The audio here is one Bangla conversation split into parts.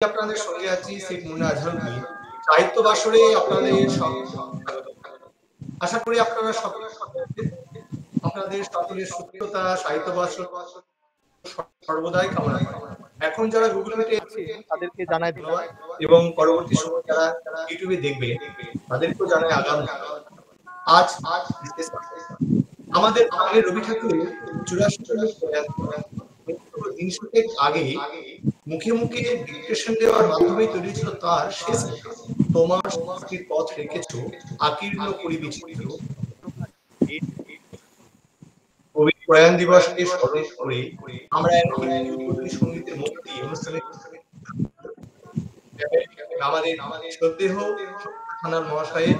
আপনাদের সঙ্গে আছি শেখ মুন্না আজহারউদ্দিন। সাহিত্য বাসরে আপনাদের আশা করি আপনারা সকলে আপনাদের সকলের সুস্থতা সাহিত্য বাসর সর্বদাই কামনা করেন। এখন যারা গুগল মিটে আছেন তাদেরকে জানাই ধন্যবাদ এবং পরবর্তী সময় যারা ইউটিউবে দেখবে তাদেরকেও জানাই আগাম ধন্যবাদ। আজ আমাদের বাঙালির রবি ঠাকুরের 84তম প্রয়াণ দিবস। দিন শুটের আগে মুখে মুখে ডিকটেশন দেওয়ার মাধ্যমে তৈরি ছিল তার শেষ লেখা তোমার সৃষ্টির পথ রেখেছ আকীর্ণ পরিবিচিত্র। কবির প্রয়াণ দিবসকে স্মরণ করে আমরা হিন্দু সঙ্গীতের মধ্যে দিয়ে অনুষ্ঠানে আমাদের শ্রদ্ধেয় থানার মহাশয়ের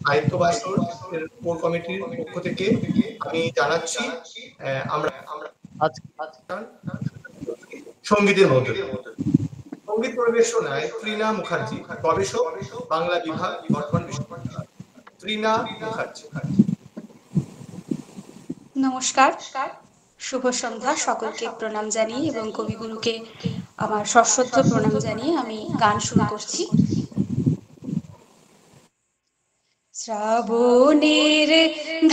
সাহিত্য বাসর কোর কমিটির পক্ষ থেকে আমি জানাচ্ছি আমরা আজ সঙ্গীতের মধ্যে সঙ্গীত পরিবেশনায় তৃণা মুখার্জি, গবেষক, বাংলা বিভাগ, বর্ধমান বিশ্ববিদ্যালয়। তৃণা মুখার্জি। নমস্কার, শুভ সন্ধ্যা। সকলকে প্রণাম জানিয়ে এবং কবিগুরুকে আমার সশ্রদ্ধ প্রণাম জানিয়ে আমি গান শুরু করছি। শ্রাবণের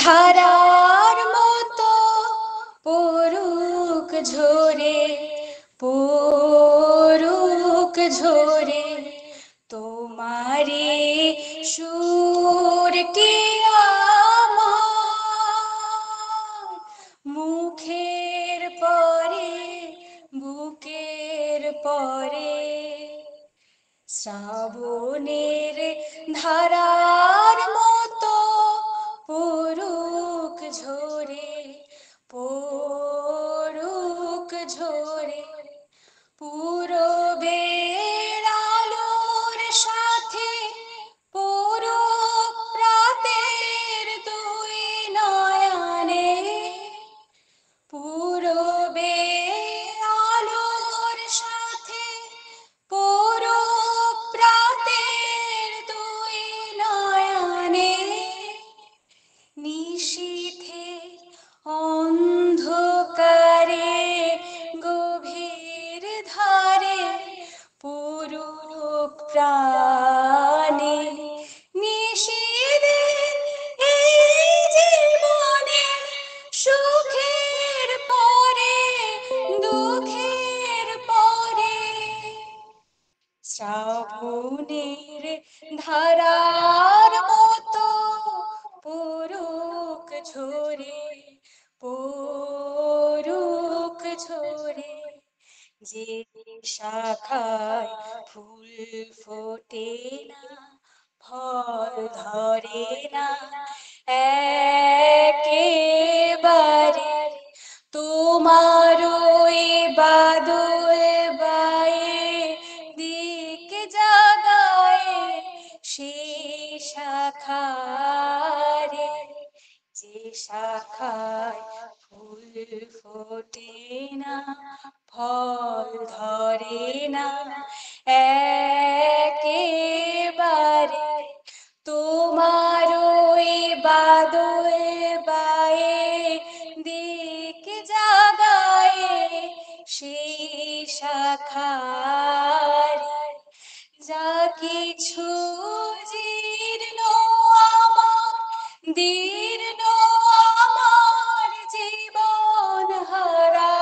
ধারার মতো পরুক ঝরে পরুক ঝরে তোমারে সুর কে আমার মুখের পরে বুকের পরে শ্রাবণের ধারার মতো পরুক ঝরে পরুক ঝরে পূরবের আলোর সাথে পরুক প্রাতের দুই নয়নে পূরবের আলোর সাথে পরুক প্রাতের দুই নয়নে নিশীথের অন্ধকারে গভীর ধারে পরুক প্রাণে নিশীথের এই জীবনে সুখের পরে দুঃখের পরে শ্রাবণের ধারার মতো পরুক ঝরে পরুক ঝরে যে শাখায় ফুল ফোটে না ফল ধরে না একেবারে তোমার ওই বাদল বায়ে দিক জাগায় সেই শাখারে যে শাখায় ফুল ফোটে না ফল ধরে না একেবারে তোমার ওই বাদল বায়ে দিক জাগায় সেই শাখারে যা কিছু জীর্ণ আমার দীর্ণ আমার জীবন হারা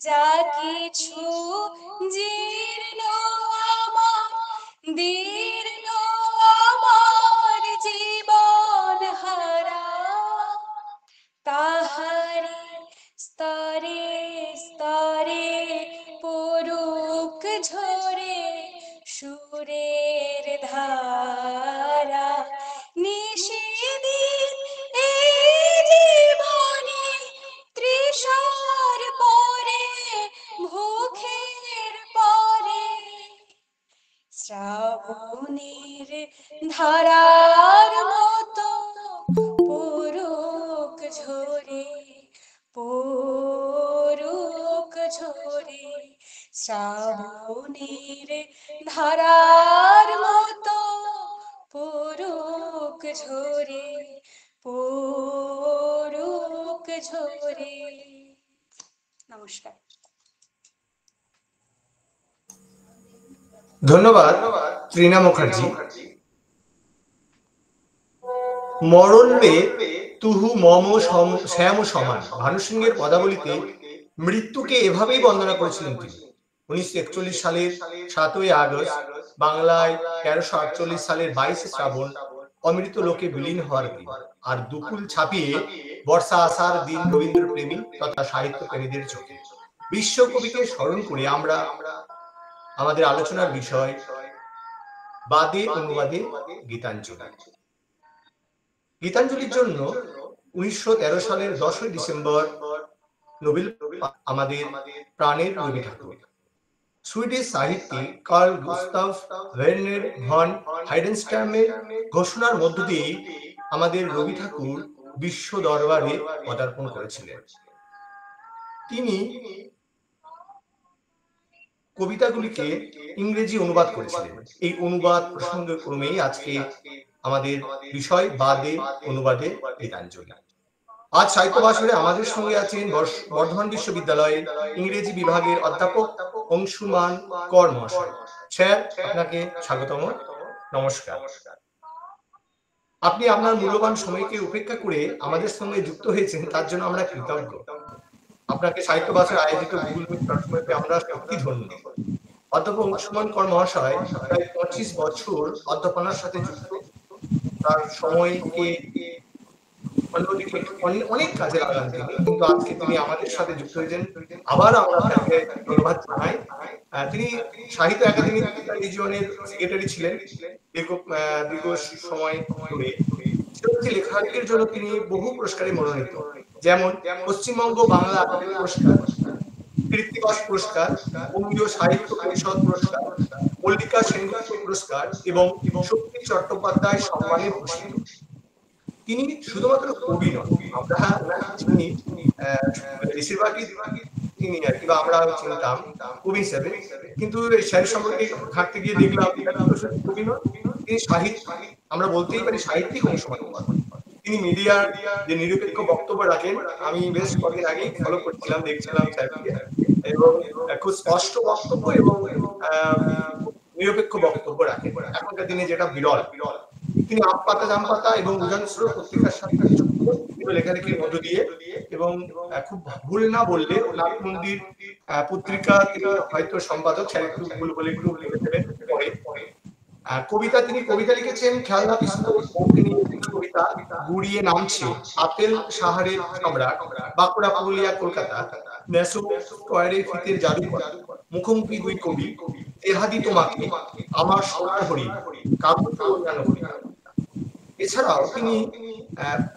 যা কিছু জীর্ণ আমার দীর্ণ আমার জীবন হারা তাহারি স্তরে স্তরে পরুক ঝরে সুরের ধারা নিশিদিন এই জীবনে তৃষার পরে ভুখের পরে শ্রাবণের ধারার মতো পরুক ঝরে পরুক ঝরে শ্রাবণের ধারার মতো পরুক ঝরে পরুক ঝরে। নমস্কার। ধন্যবাদ ত্রিনা মুখার্জি। মরণবে তুহু মম শ্যাম সমান, ভানু সিংহের পদাবলিতে মৃত্যুকে এভাবেই বন্দনা করেছিলেন তিনি। 1941 সালের 7ই আগস্ট বাংলায় 1348 সালের 22 শ্রাবণ অমৃত লোকে বিলীন হওয়ার দিন। আর দুকুল ছাপিয়ে বর্ষা আসার দিন রবীন্দ্র প্রেমী তথা সাহিত্য প্রেমীদের চোখে। বিশ্বকবিকে স্মরণ করে আমরা আমাদের আলোচনার বিষয় বাদে অনুবাদে গীতাঞ্জলি। গীতাঞ্জলির জন্য 1913 সালের 10ই ডিসেম্বর নোবেল আমাদের প্রাণের রবি ঠাকুর। সুইডিশ সাহিত্যিক কার্ল গুস্তাভ ওয়ার্নার ভন হাইডেনস্টাইনের ঘোষণার মধ্য দিয়ে আমাদের রবি ঠাকুর বিশ্ব দরবারে পদার্পণ করেছিলেন। তিনি কবিতাগুলিকে ইংরেজি অনুবাদ করেছিলেন। এই অনুবাদ প্রসঙ্গক্রমেই আজকে আমাদের বিষয় বাদে অনুবাদে গীতাঞ্জলি। আজ সাহিত্য ভাষণে আমাদের সঙ্গে আছেন বর্ধমান বিশ্ববিদ্যালয়ের ইংরেজি বিভাগের অধ্যাপক অংশুমান কর মহাশয়। স্যার, আপনাকে স্বাগতম, নমস্কার। আপনি আপনার মূল্যবান সময়কে উপেক্ষা করে আমাদের সঙ্গে যুক্ত হয়েছেন, তার জন্য আমরা কৃতজ্ঞ। আপনাকে সাহিত্য ভাষার আয়োজিত গুগল মিট প্ল্যাটফর্মে আমরা সত্যি ধন্য। অধ্যাপক অংশুমান কর মহাশয় প্রায় 25 বছর অধ্যাপনার সাথে যুক্ত। তার সময়কে অন্যদিকে অনেক কাজে লাগান তিনি, কিন্তু আজকে তিনি আমাদের সাথে যুক্ত হয়েছেন। আবার আমরা তাকে ধন্যবাদ জানাই। তিনি সাহিত্য একাডেমি রিজিয়নের সেক্রেটারি ছিলেন দীর্ঘ সময় ধরে। লেখালেখির জন্য তিনি বহু পুরস্কারে মনোনীত, যেমন পশ্চিমবঙ্গ বাংলা একাডেমি পুরস্কার, কৃত্তিবাস পুরস্কার, বঙ্গীয় সাহিত্য পরিষদ পুরস্কার, মল্লিকা সেনগুপ্ত পুরস্কার এবং শক্তি চট্টোপাধ্যায় সম্মানে ভূষিত। তিনি শুধুমাত্র কবি নন, আমরা চিনি বেশিরভাগই তিনি আর কি, বা আমরা চিনতাম কবি হিসেবে, কিন্তু স্যার সম্পর্কে ঘাটতে গিয়ে দেখলাম কবি নন, তিনি সাহিত্য, আমরা বলতেই পারি সাহিত্যিক অংশমান। তিনি মিডিয়ার যে নিরপেক্ষ বক্তব্য রাখেন, আমি বেশ কদিন আগেই ফলো করছিলাম, দেখছিলাম স্যারকে, এবং খুব স্পষ্ট বক্তব্য এবং নিরপেক্ষ বক্তব্য রাখেন, এখনকার দিনে যেটা বিরল। তিনি আম পাতা জাম পাতা এবং উজান স্রোত পত্রিকার সাথে লেখালেখির মধ্য দিয়ে, এবং খুব ভুল না বললে নাট মন্দির পত্রিকা হয়তো সম্পাদক, স্যার একটু ভুল বলে একটু লিখে দেবেন পরে। কবিতা, তিনি কবিতা লিখেছেন খেলনা পিস্তল, কবিতা গুড়িয়ে নামছে, আপেল সাহারের সম্রাট, বাঁকুড়া পুরুলিয়া কলকাতা, নেসো স্কয়ারে ফিতের জাদুকর, মুখোমুখি দুই কবি, এহাদি তোমাকে, আমার সোনার হরিণ, কাব্য অন্যান্য। এছাড়াও তিনি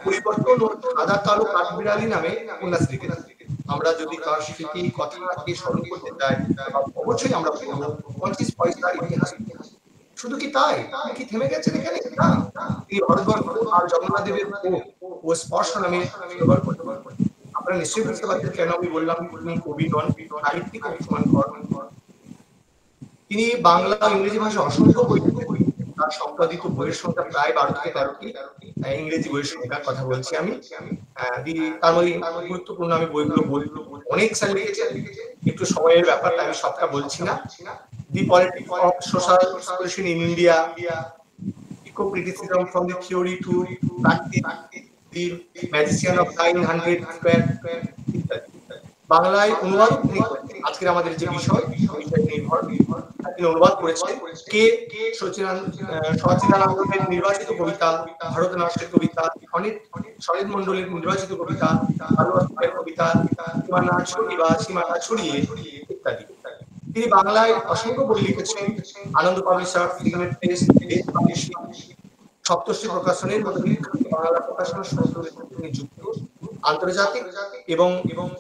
পরিবর্তন ও সাদা কালো কাঠবিড়ালি নামে উপন্যাস লিখেছেন। আমরা যদি তার স্মৃতি কথাকে স্মরণ করতে চাই, অবশ্যই আমরা 25 পয়সার ইতিহাস। শুধু কি তাই, কি থেমে গেছেন এখানে? না, তিনি ভারতবর্ষ আর জগন্নাথ দেবের ও স্পর্শ নামে ব্যবহার করতে পারবেন। আপনারা নিশ্চয়ই বুঝতে পারছেন কেন আমি বললাম তিনি কবি নন, সাহিত্যিক অংশমান করেন। তিনি বাংলা ইংরেজি ভাষা অসংখ্য বই লিখেছেন। তার সম্পাদিত বইয়ের সংখ্যা প্রায় 12 থেকে 13টি, ইংরেজি বইয়ের সংখ্যার কথা বলছি আমি। তার মধ্যে গুরুত্বপূর্ণ আমি বইগুলো অনেক স্যার লিখেছেন, একটু সময়ের ব্যাপারটা আমি সবটা বলছি না। The Politics of Social Solution in India, Eco-Criticism from the Theory to Practice, The Magician of 900 Square, বাংলায় অনুবাদ আজকের আমাদের যে বিষয় নির্ভর তিনি অনুবাদ করেছেন। কে সচিদানন্দের নির্বাচিত কবিতা, ভারত নাট্যের কবিতা, সলিল মন্ডলের নির্বাচিত কবিতা, কবিতা, সীমানা ছড়িয়ে ইত্যাদি। তিনি বাংলায় অসংখ্য বই লিখেছেন। আনন্দ পাবলিশার্স, সিগনেট প্রেস, সপ্তর্ষি প্রকাশনের মতো বাংলা প্রকাশনার সঙ্গে তিনি যুক্ত। আন্তর্জাতিক এবং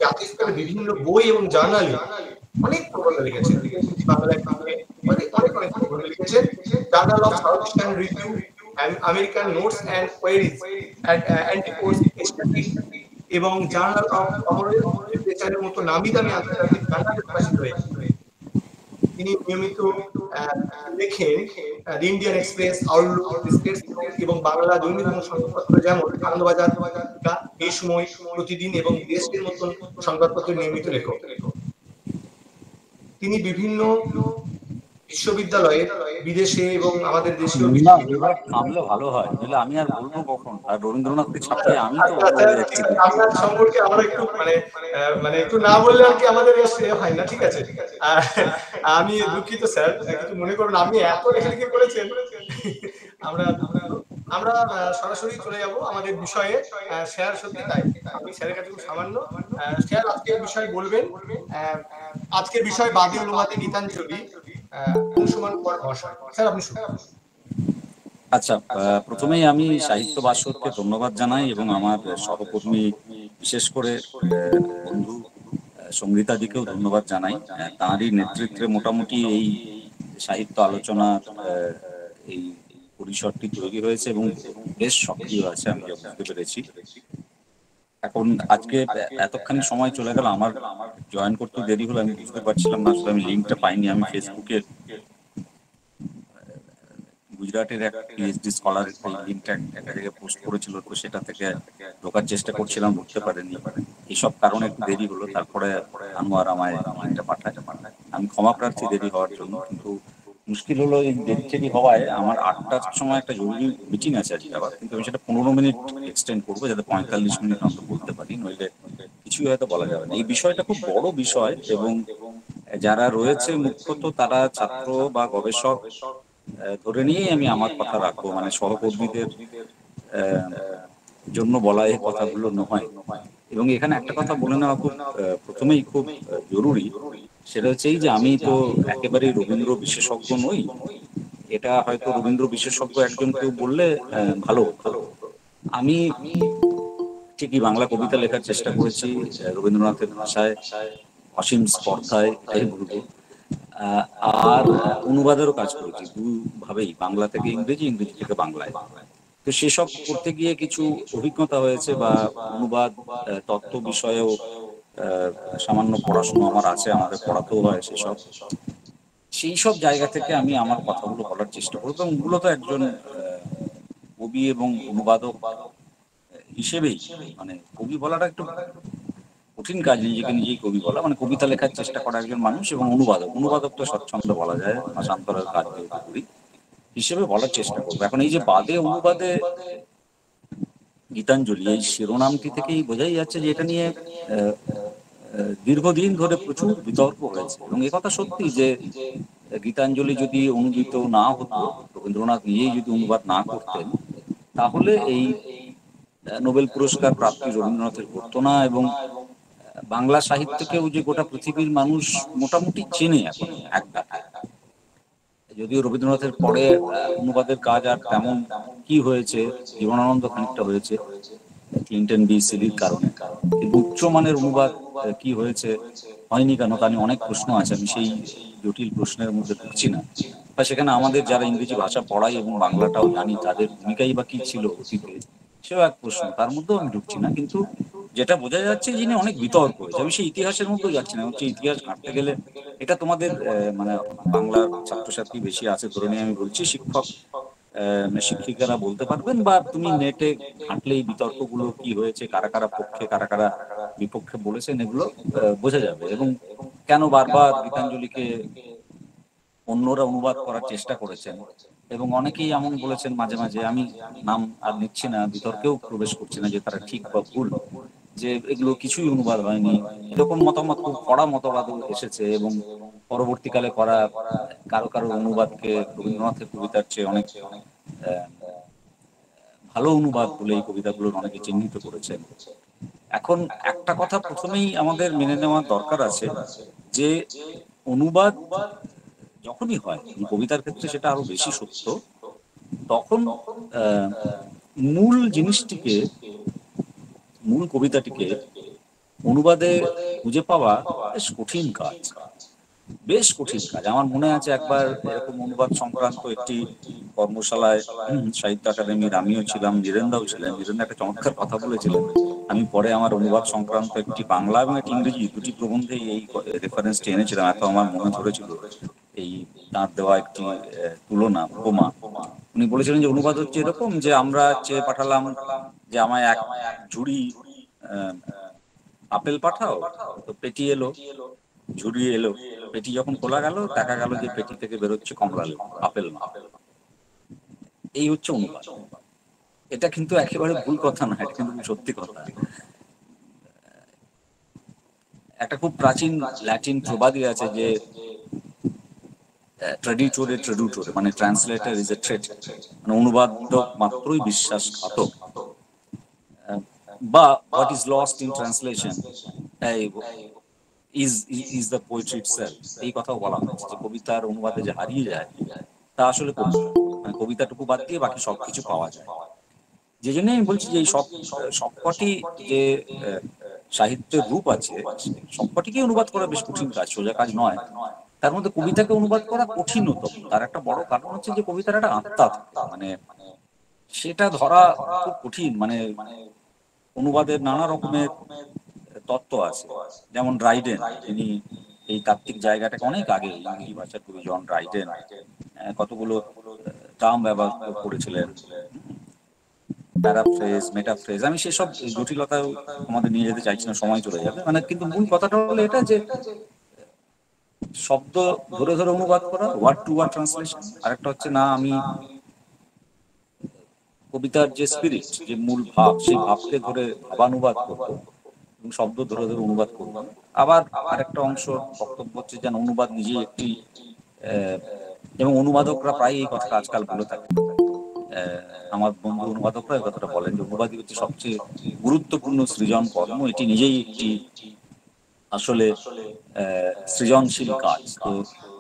জাতীয় স্তরে বিভিন্ন বই এবং জার্নালে অনেক প্রবন্ধ লিখেছেন। বাংলায় অনেক প্রবন্ধ লিখেছেন। Journal of South Eastern Review, American Notes and Queries, Antipodes এবং জার্নাল অফ কমনওয়েলথ লিটারেচারের মতো নামি দামি আন্তর্জাতিক জার্নালে প্রকাশিত হয়েছে। তিনি নিয়মিত লেখেন দি ইন্ডিয়ান এক্সপ্রেস, আউটলুক এবং বাংলা দৈনিক সংবাদপত্র যেমন আনন্দবাজার, এই সময়, প্রতিদিন এবং দেশের মতন সংবাদপত্রের নিয়মিত লেখক। তিনি বিভিন্ন বিশ্ববিদ্যালয়ে বিদেশে এবং আমাদের দেশীয় না, এবার থামলে ভালো হয়, নইলে আমি আর বলবো কখন? আর রবীন্দ্রনাথকে ছাপিয়ে আমি তো আচ্ছা হয়ে ঠিক যাচ্ছি। আছে, আপনার সম্পর্কে আমরা একটু মানে একটু না বললে আর কি আমাদের হয় না, ঠিক আছে। আহ, আমি দুঃখিত স্যার, কিছু মনে করবেন, আপনি এত লেখালেখি করেছেন। আমরা দুঃখিত। আমরা সরাসরি চলে যাব আমাদের বিষয়ে। স্যার সত্যি তাই, আমি স্যারের কাছে খুব সামান্য। স্যার আজকের বিষয় বলবেন। আহ, আজকের বিষয় বাদে অনুবাদে গীতাঞ্জলি, অংশুমান কুমার মহাশয়। স্যার আপনি শুনুন। আচ্ছা, প্রথমেই আমি সাহিত্য বাসরকে ধন্যবাদ জানাই এবং আমার সহকর্মী, বিশেষ করে বন্ধু সঙ্গীতাদিকেও ধন্যবাদ জানাই। তাঁরই নেতৃত্বে মোটামুটি এই সাহিত্য আলোচনা এই পরিসরটি তৈরি হয়েছে এবং বেশ সক্রিয় আছে, আমি যা বুঝতে পেরেছি। এখন আজকে এতখানি সময় চলে গেল, আমার জয়েন করতে দেরি হলো, আমি বুঝতে পারছিলাম না, আসলে আমি লিঙ্কটা পাইনি। আমি ফেসবুকে গুজরাটের এক পিএইচডি স্কলার এই লিঙ্কটা একটা জায়গায় পোস্ট করেছিল, তো সেটা থেকে ঢোকার চেষ্টা করছিলাম, ঢুকতে পারিনি। এইসব কারণে একটু দেরি হলো। তারপরে আনোয়ার আমায় লিঙ্কটা পাঠায়। আমি ক্ষমা প্রার্থী দেরি হওয়ার জন্য, কিন্তু মুশকিল হলো এই দেরি হওয়ায় আমার 8টার সময় একটা জরুরি মিটিং আছে আজকে আবার, কিন্তু আমি সেটা 15 মিনিট এক্সটেন্ড করবো, যাতে 45 মিনিট অন্তত বলতে পারি, নইলে কিছুই হয়তো বলা যাবে না। এই বিষয়টা খুব বড় বিষয় এবং যারা রয়েছে মুখ্যত তারা ছাত্র বা গবেষক ধরে নিয়েই আমি আমার কথা রাখবো, মানে সহকর্মীদের জন্য বলা এই কথাগুলো নয়। এবং এখানে একটা কথা বলে নেওয়া খুব প্রথমেই খুব জরুরি, সেটা হচ্ছে এই যে আমি তো একেবারেই রবীন্দ্র বিশেষজ্ঞ নই। এটা হয়তো রবীন্দ্র বিশেষজ্ঞ একজন কেউ বললে ভালো হতো। আমি ঠিকই বাংলা কবিতা লেখার চেষ্টা করেছি রবীন্দ্রনাথের ভাষায়, অসীম স্পর্ধায়, এটাই বলবো। আর অনুবাদেরও কাজ করেছি দুভাবেই, বাংলা থেকে ইংরেজি, ইংরেজি থেকে বাংলায়। তো সেসব করতে গিয়ে কিছু অভিজ্ঞতা হয়েছে বা অনুবাদ তত্ত্ব বিষয়েও সামান্য পড়াশোনা আমার আছে, আমাদের পড়াতেও হয় সেসব। সেই সব জায়গা থেকে আমি আমার কথাগুলো বলার চেষ্টা করবো এবং মূলত একজন কবি এবং অনুবাদক হিসেবেই, মানে কবি বলাটা একটু কঠিন কাজ, নিজেকে নিজেই কবি বলা, মানে কবিতা লেখার চেষ্টা করা একজন মানুষ, এবং অনুবাদক, অনুবাদক তো স্বচ্ছন্দ বলা যায়, ভাষান্তরের কাজ যেহেতু করি, হিসেবে বলার চেষ্টা করবো। এখন এই যে বাদে অনুবাদে গীতাঞ্জলি, এই শিরোনামটি থেকেই বোঝাই যাচ্ছে যে এটা নিয়ে দীর্ঘদিন ধরে প্রচুর বিতর্ক হয়েছে। এবং একথা সত্যি যে গীতাঞ্জলি যদি অনুদিত না হতো, রবীন্দ্রনাথ নিজেই যদি অনুবাদ না করতেন, তাহলে এই নোবেল পুরস্কার প্রাপ্তি রবীন্দ্রনাথের ঘটতো না। এবং বাংলা সাহিত্যকেও যে গোটা পৃথিবীর মানুষ মোটামুটি চেনে এখন এক ডাকে। যদিও রবীন্দ্রনাথের পরে অনুবাদের কাজ আর তেমন কি হয়েছে, জীবনানন্দ খানিকটা হয়েছে ক্লিন্টন বি সিলির কারণে, কিন্তু উচ্চমানের অনুবাদ কি হয়েছে, হয়নি কেন, তা নিয়ে অনেক প্রশ্ন আছে। আমি সেই জটিল প্রশ্নের মধ্যে ঢুকছি না, বা সেখানে আমাদের যারা ইংরেজি ভাষা পড়াই এবং বাংলাটাও জানি, তাদের ভূমিকাই বা কি ছিল অতীতে, সেও এক প্রশ্ন, তার মধ্যেও আমি ঢুকছি না। কিন্তু যেটা বোঝা যাচ্ছে যিনি অনেক বিতর্ক হয়েছে, আমি সেই ইতিহাসের মধ্যেও যাচ্ছি না। হচ্ছে ইতিহাস ঘাঁটতে গেলে, এটা তোমাদের মানে বাংলার ছাত্রছাত্রী বেশি আছে ধরে নিয়ে আমি বলছি, শিক্ষক শিক্ষিকারা বলতে পারবেন, বা তুমি নেটে ঘাঁটলেই বিতর্কগুলো কি হয়েছে, কারা কারা পক্ষে কারা কারা বিপক্ষে বলেছেন, এগুলো বোঝা যাবে। এবং কেন বারবার গীতাঞ্জলিকে অন্যরা অনুবাদ করার চেষ্টা করেছেন, এবং অনেকেই এমন বলেছেন মাঝে মাঝে, আমি নাম আর নিচ্ছি না, বিতর্কেও প্রবেশ করছি না যে তারা ঠিক বা ভুল, যে এগুলো কিছুই অনুবাদ হয়নি, এরকম মতামত, খুব কড়া মতবাদ এসেছে। এবং পরবর্তীকালে করা কারো কারো অনুবাদকে রবীন্দ্রনাথের কবিতার চেয়ে অনেক আহ, ভালো অনুবাদ বলে এই কবিতাগুলোর অনেকে চিহ্নিত করেছেন। এখন একটা কথা প্রথমেই আমাদের মেনে নেওয়ার দরকার আছে, যে অনুবাদ যখনই হয়, কবিতার ক্ষেত্রে সেটা আরো বেশি সত্য, তখন আহ, মূল জিনিসটিকে, মূল কবিতাটিকে অনুবাদে খুঁজে পাওয়া বেশ কঠিন কাজ, বেশ কঠিন কাজ। আমার মনে আছে একবার এরকম অনুবাদ সংক্রান্ত একটি কর্মশালায় সাহিত্য একাডেমির আমিও ছিলাম, নীরেন্দাও ছিলেন। নীরেন্দা একটা চমৎকার কথা বলেছিলেন। আমি পরে আমার অনুবাদ সংক্রান্ত একটি বাংলা এবং একটি ইংরেজি দুটি প্রবন্ধেই এই রেফারেন্সটি এনেছিলাম, এত আমার মনে ধরেছিল এই তাঁর দেওয়া একটি তুলনা, উপমা। উনি বলেছিলেন যে অনুবাদ হচ্ছে এরকম, যে আমরা চেয়ে পাঠালাম যে আমায় এক ঝুড়ি আপেল পাঠাও, তো পেটি এলো, ঝুড়ি এলো, পেটি যখন খোলা গেল দেখা গেল যে পেটি থেকে বেরোচ্ছে কমলা লেবু, আপেল না। এই হচ্ছে অনুবাদ। এটা কিন্তু একেবারে ভুল কথা না, এটা কিন্তু সত্যি কথা। একটা খুব প্রাচীন ল্যাটিন প্রবাদই আছে যে ট্রেডিটোরে ট্রেডুটোরে, মানে ট্রান্সলেটর ইজ এ ট্রেট, মানে অনুবাদক মাত্রই বিশ্বাসঘাতক, বা what is lost in translation is the poetry itself. এই কথাও বলা হয়েছে যে কবিতার অনুবাদে যে হারিয়ে যায় তা আসলে কবিতা, মানে কবিতাটুকু বাদ দিয়ে বাকি সবকিছু পাওয়া যায়। যে জন্য আমি বলছি যে এই সবকটি যে সাহিত্যের রূপ আছে সবকটিকে অনুবাদ করা বেশ কঠিন কাজ, সোজা কাজ নয়। তার মধ্যে কবিতাকে অনুবাদ করা কঠিনতম। তার একটা বড় কারণ হচ্ছে যে কবিতার একটা আত্মা থাকে, মানে সেটা ধরা খুব কঠিন। মানে অনুবাদের নানা রকমের তত্ত্ব আছে। যেমন ড্রাইডেন, তিনি এই তাত্ত্বিক জায়গাটাকে অনেক আগে ইংরেজি ভাষার কবি জন ড্রাইডেন কতগুলো টার্ম ব্যবহার করেছিলেন, প্যারাফ্রেজ, মেটাফ্রেজ। আমি সেসব জটিলতা আমাদের নিয়ে যেতে চাইছি না, সময় চলে যাবে। মানে কিন্তু মূল কথাটা হলো এটা যে শব্দ ধরে ধরে অনুবাদ করা, ওয়ার্ড টু ওয়ার্ড ট্রান্সলেশন। আরেকটা হচ্ছে না, আমি কবিতার যে স্পিরিট, যে মূল ভাব, সেই ভাবকে ধরে ভাবানুবাদ করবো এবং শব্দ ধরে ধরে অনুবাদ করবো। আবার আরেকটা অংশ বক্তব্য হচ্ছে যেন অনুবাদ নিজেই একটি, এবং অনুবাদকরা প্রায় এই কথাটা আজকাল বলে থাকে, আমার বন্ধু অনুবাদকরা এই কথাটা বলেন যে অনুবাদই হচ্ছে সবচেয়ে গুরুত্বপূর্ণ সৃজন কর্ম, এটি নিজেই একটি আসলে সৃজনশীল কাজ। তো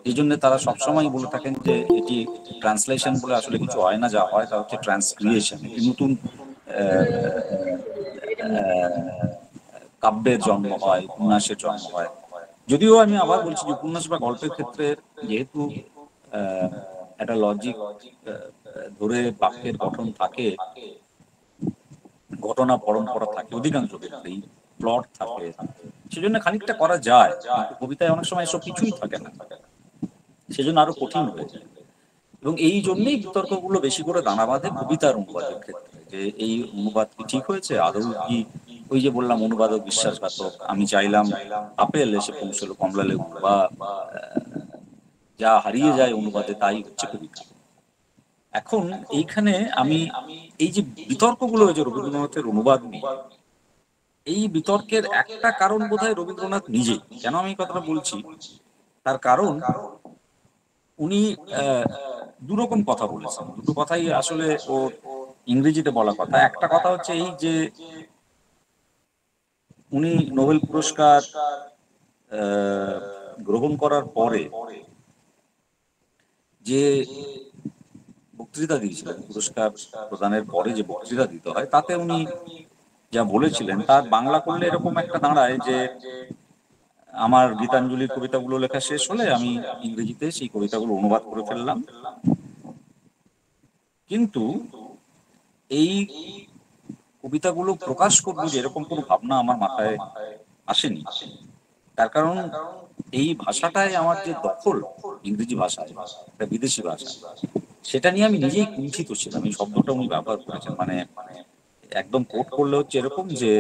এই জন্য তারা সবসময় বলে থাকেন যে এটি ট্রান্সলেশন বলে আসলে কিছু হয় না, যা হয় তা হচ্ছে ট্রান্সক্রিয়েশন, একটি নতুন কাব্যের জন্ম হয়, উপন্যাসের জন্ম হয়। যদিও আমি আবার বলছি যে উপন্যাস বা গল্পের ক্ষেত্রে যেহেতু একটা লজিক ধরে বাক্যের গঠন থাকে, ঘটনা পরম্পরা থাকে, অধিকাংশ ক্ষেত্রেই প্লট থাকে, সেজন্য খানিকটা করা যায়। কিন্তু কবিতায় অনেক সময় এসব কিছুই থাকে না, সেজন্য আরো কঠিন হয়ে যায়। এবং এই জন্যই বিতর্কগুলো বেশি করে দানা বাঁধে কবিতার অনুবাদের ক্ষেত্রে, যে এই অনুবাদ কি ঠিক হয়েছে, আদৌ কি ওই যে বললাম অনুবাদক বিশ্বাসঘাতক, আমি চাইলাম আপেল এসে পৌঁছলো কমলা লেবু, বা যা হারিয়ে যায় অনুবাদে তাই হচ্ছে কবিতা। এখন এইখানে আমি এই যে বিতর্কগুলো হয়েছে রবীন্দ্রনাথের অনুবাদ নিয়ে, এই বিতর্কের একটা কারণ বোধহয় রবীন্দ্রনাথ নিজেই। কেন আমি এই কথাটা বলছি, তার কারণ উনি দুরকম কথা বলেছেন। দুটো কথাই আসলে ওর ইংরেজিতে বলা কথা। একটা কথা হচ্ছে এই যে উনি নোবেল পুরস্কার গ্রহণ করার পরে যে বক্তৃতা দিয়েছিলেন, পুরস্কার প্রদানের পরে যে বক্তৃতা দিতে হয়, তাতে উনি যা বলেছিলেন তার বাংলা করলে এরকম একটা দাঁড়ায় যে আমার গীতাঞ্জলির কবিতাগুলো লেখা শেষ হলে আমি ইংরেজিতে সেই কবিতাগুলো অনুবাদ করে ফেললাম, কিন্তু এই কবিতাগুলো প্রকাশ করবো যে এরকম কোনো ভাবনা আমার মাথায় আসেনি। তার কারণ এই ভাষাটায় আমার যে দখল, ইংরেজি ভাষা একটা বিদেশি ভাষা, সেটা নিয়ে আমি নিজেই কুণ্ঠিত ছিলাম। এই শব্দটা উনি ব্যবহার করেছেন, মানে একদম কোট করলে হচ্ছে এরকম যে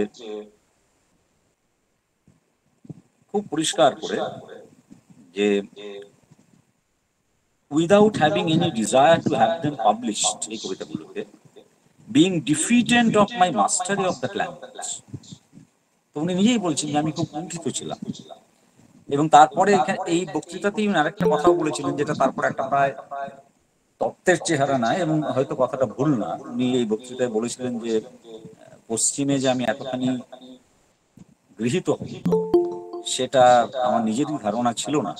খুব পরিষ্কার করে যে without having any desire to have them published, এই কবিতাগুলোকে, being ডিফিটেন্ট of my Mashrafe of that language. তো উনি নিজেই বলছেন যে আমি খুব কুণ্ঠিত ছিলাম। এবং তারপরে এই বক্তৃতাতেই উনি আরেকটা কথাও বলেছিলেন, যেটা তারপরে একটা প্রায় তত্ত্বের চেহারা নাই, এবং হয়তো কথাটা ভুল না। উনি এই বক্তৃতায় বলেছিলেন যে পশ্চিমে যে আমি এতখানি গৃহীত হই সেটা আমার নিজেরই ধারণা ছিল না।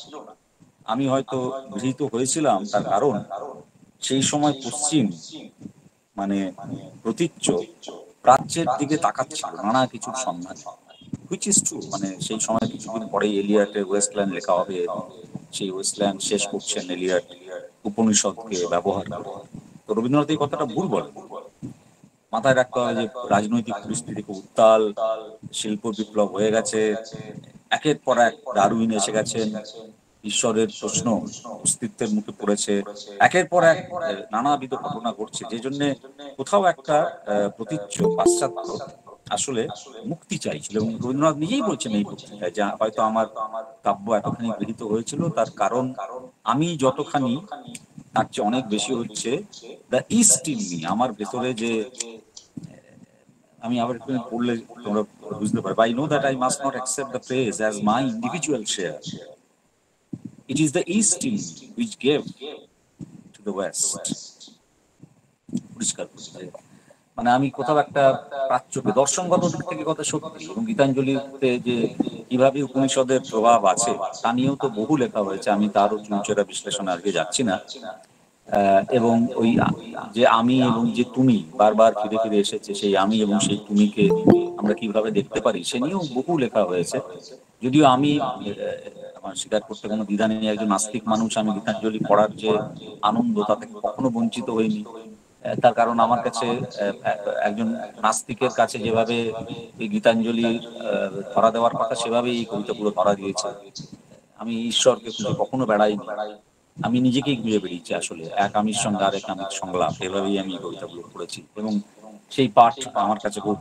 আমি হয়তো গৃহীত হয়েছিলাম তার কারণ সেই সময় পশ্চিম মানে প্রতীচ্য প্রাচ্যের দিকে তাকাচ্ছিল নানা কিছুর সন্ধানে, হুইচ ইজ ট্রু। মানে সেই সময় কিছুদিন পরেই এলিয়টের ওয়েস্টল্যান্ড লেখা হবে, এবং সেই ওয়েস্টল্যান্ড শেষ করছেন এলিয়ট উপনিষদকে ব্যবহার করে। তো রবীন্দ্রনাথ এই কথাটা ভুল বলেন। মাথায় রাখতে হবে যে রাজনৈতিক পরিস্থিতি খুব উত্তাল, শিল্প বিপ্লব হয়ে গেছে, একের পর এক ডারউইন এসে গেছেন, ঈশ্বরের প্রশ্ন অস্তিত্বের মুখে পড়েছে, একের পর এক নানাবিধ ঘটনা ঘটছে, যে জন্য কোথাও একটা প্রতীচ্য পাশ্চাত্য আসলে মুক্তি চাইছিল, এবং রবীন্দ্রনাথ নিজেই বলছেন এই বক্তৃতায় যে হয়তো আমার কাব্য এতখানি গৃহীত হয়েছিল তার কারণ আমি যতখানি, তার চেয়ে অনেক বেশি হচ্ছে দ্য ইস্ট ইন মি, আমার ভেতরে যে, আমি আবার একটু পড়লে তোমরা বুঝতে পারবে, I know that I must not accept the praise as my individual share, it is the east in me which gave to the west. পরিষ্কার করছে, মানে আমি কোথাও একটা প্রাচ্যকে দর্শনগত দিক থেকে কথা সত্যি, এবং গীতাঞ্জলিতে যে কিভাবে উপনিষদের প্রভাব আছে তা নিয়েও তো বহু লেখা হয়েছে, আমি তারও চুনচেরা বিশ্লেষণে আজকে যাচ্ছি না। এবং ওই যে আমি এবং যে তুমি বারবার ফিরে ফিরে এসেছে, সেই আমি এবং সেই তুমিকে আমরা কিভাবে দেখতে পারি সে নিয়েও বহু লেখা হয়েছে। যদিও আমি আমার স্বীকার করতে কোনো দ্বিধা নেই, একজন নাস্তিক মানুষ, আমি গীতাঞ্জলি পড়ার যে আনন্দ তা থেকে কখনো বঞ্চিত হইনি। তার কারণ আমার কাছে একজন নাস্তিকের কাছে যেভাবে এই গীতাঞ্জলি ধরা দেওয়ার কথা সেভাবেই এই কবিতাগুলো ধরা দিয়েছে। আমি ঈশ্বরকে খুঁজে কখনো বেড়াইনি, আমি নিজেকেই খুঁজে বেরিয়েছি আসলে, এক আমির সঙ্গে আরেক আমির সংলাপ, এভাবেই আমি এই কবিতাগুলো পড়েছি, এবং সেই পাঠ আমার কাছে খুব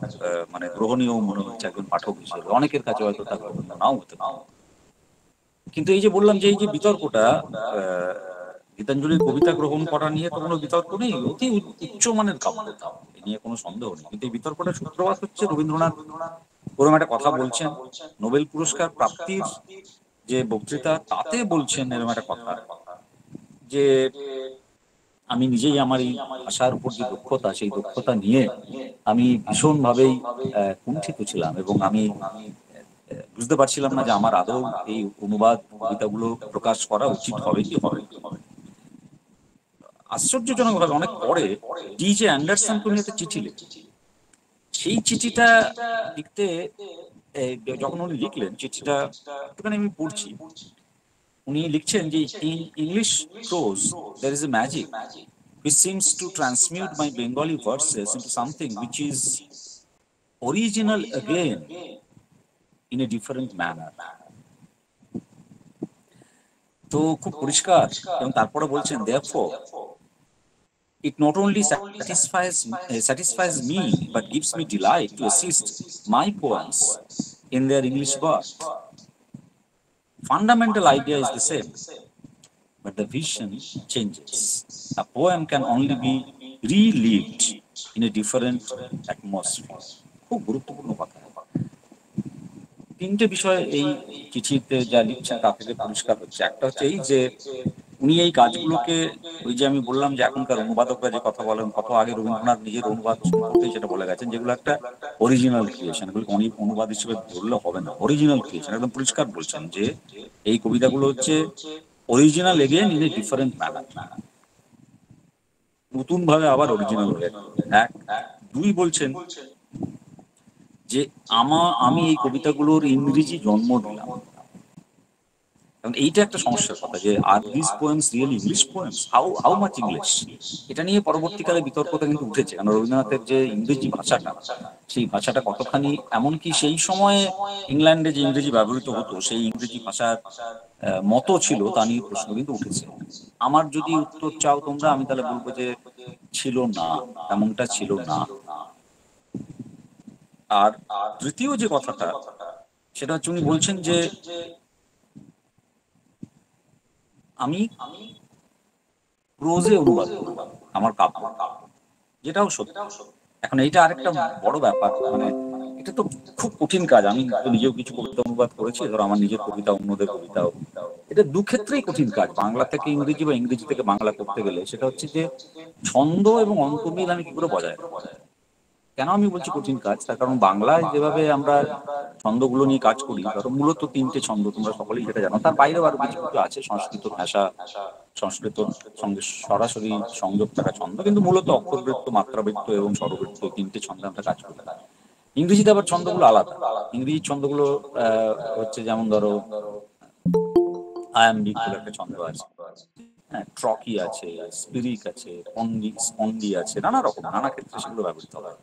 মানে গ্রহণীয় মনে হচ্ছে একজন পাঠক হিসেবে। অনেকের কাছে হয়তো তা গ্রহণীয় নাও হতে পারে, কিন্তু এই যে বললাম যে এই যে বিতর্কটা, গীতাঞ্জলির কবিতা গ্রহণ করা নিয়ে তো কোনো বিতর্ক নেই, অতি উচ্চমানের কাব্য, এ নিয়ে কোনো সন্দেহ নেই। কিন্তু এই বিতর্কটার সূত্রপাত হচ্ছে রবীন্দ্রনাথ ওরকম একটা কথা বলছেন, নোবেল পুরস্কার প্রাপ্তির যে বক্তৃতা তাতে বলছেন এরকম একটা কথা যে আমি নিজেই আমার এই ভাষার উপর যে দক্ষতা, সেই দক্ষতা নিয়ে আমি ভীষণভাবেই কুণ্ঠিত ছিলাম, এবং আমি বুঝতে পারছিলাম না যে আমার আদৌ এই অনুবাদ কবিতাগুলো প্রকাশ করা উচিত হবে কি হবে। আশ্চর্যজনক ভাবে অনেক পরে ডি.জে. অ্যান্ডারসনকে উনি একটা চিঠি লিখেন। সেই চিঠিটা লিখতে যখন উনি লিখলেন চিঠিটা, একটুখানি আমি পড়ছি। উনি লিখছেন যে in English prose there is a magic which seems to transmute my Bengali verses into something which is original again in a different manner. তো খুব পরিষ্কার, এবং তারপরে বলছেন therefore it not only satisfies me but gives me delight to assist my poems in their English birth. Fundamental idea is the same, but the vision changes. A poem can only be relived in a different atmosphere. খুব গুরুত্বপূর্ণ কথা। তিনটে বিষয় এই চিঠিতে যা লিখছেন তা থেকে পরিষ্কার হচ্ছে। একটা হচ্ছে এই যে উনি এই কাজগুলোকে, ওই যে আমি বললাম যে এখনকার অনুবাদকরা যে কথা বলেন, কত আগে রবীন্দ্রনাথ নিজের অনুবাদ করতে সেটা বলে গেছেন, যেগুলো একটা অরিজিনাল ক্রিয়েশন, এগুলো অনুবাদ হিসেবে ধরলে হবে না, অরিজিনাল ক্রিয়েশন। একদম পরিষ্কার বলছেন যে এই কবিতাগুলো হচ্ছে original again in a different manner, নতুন ভাবে আবার অরিজিনাল হয়ে। এক, দুই বলছেন যে আমি এই কবিতাগুলোর ইংরেজি জন্ম দিলাম। এবং এইটা একটা সমস্যার কথা যে আর this poems really English poems, how much English, এটা নিয়ে পরবর্তীকালে বিতর্কটা কিন্তু উঠেছে। কারণ রবীন্দ্রনাথের যে ইংরেজি ভাষাটা, সেই ভাষাটা কতখানি, এমনকি সেই সময়ে ইংল্যান্ডে যে ইংরেজি ব্যবহৃত হতো সেই ইংরেজি ভাষার মতো ছিল তা নিয়ে প্রশ্ন কিন্তু উঠেছে। আমার যদি উত্তর চাও তোমরা, আমি তাহলে বলবো যে ছিল না, এমনটা ছিল না। আর তৃতীয় যে কথাটা সেটা হচ্ছে উনি বলছেন যে আমি প্রোজে অনুবাদ করব আমার কাব্য, যেটাও সত্যি। এখন এইটা আরেকটা বড় ব্যাপার, মানে এটা তো খুব কঠিন কাজ। আমি তো নিজেও কিছু কবিতা অনুবাদ করেছি, ধরো আমার নিজের কবিতা, অন্যদের কবিতাও, এটা দু ক্ষেত্রেই কঠিন কাজ। বাংলা থেকে ইংরেজি বা ইংরেজি থেকে বাংলা করতে গেলে সেটা হচ্ছে যে ছন্দ এবং অন্তর্মিল আমি কি করে বজায় রাখবো। কেন আমি বলছি কঠিন কাজ, তার কারণ বাংলায় যেভাবে আমরা ছন্দগুলো নিয়ে কাজ করি, ধরো মূলত তিনটে ছন্দ, তোমরা সকলেই সেটা জানো, তার বাইরেও আরো কিছু কিছু আছে, সংস্কৃত ভাষা, সংস্কৃত সঙ্গে সরাসরি সংযোগ থাকা ছন্দ, কিন্তু মূলত অক্ষরবৃত্ত, মাত্রাবৃত্ত এবং স্বরবৃত্ত, তিনটে ছন্দে আমরা কাজ করি। ইংরেজিতে আবার ছন্দগুলো আলাদা। ইংরেজি ছন্দগুলো হচ্ছে যেমন ধরো আয়াম্বিক বলে একটা ছন্দ আছে, হ্যাঁ, ট্রকি আছে, স্পিরিক আছে, স্পন্ডি আছে, নানা রকম, নানা ক্ষেত্রে সেগুলো ব্যবহৃত হয়।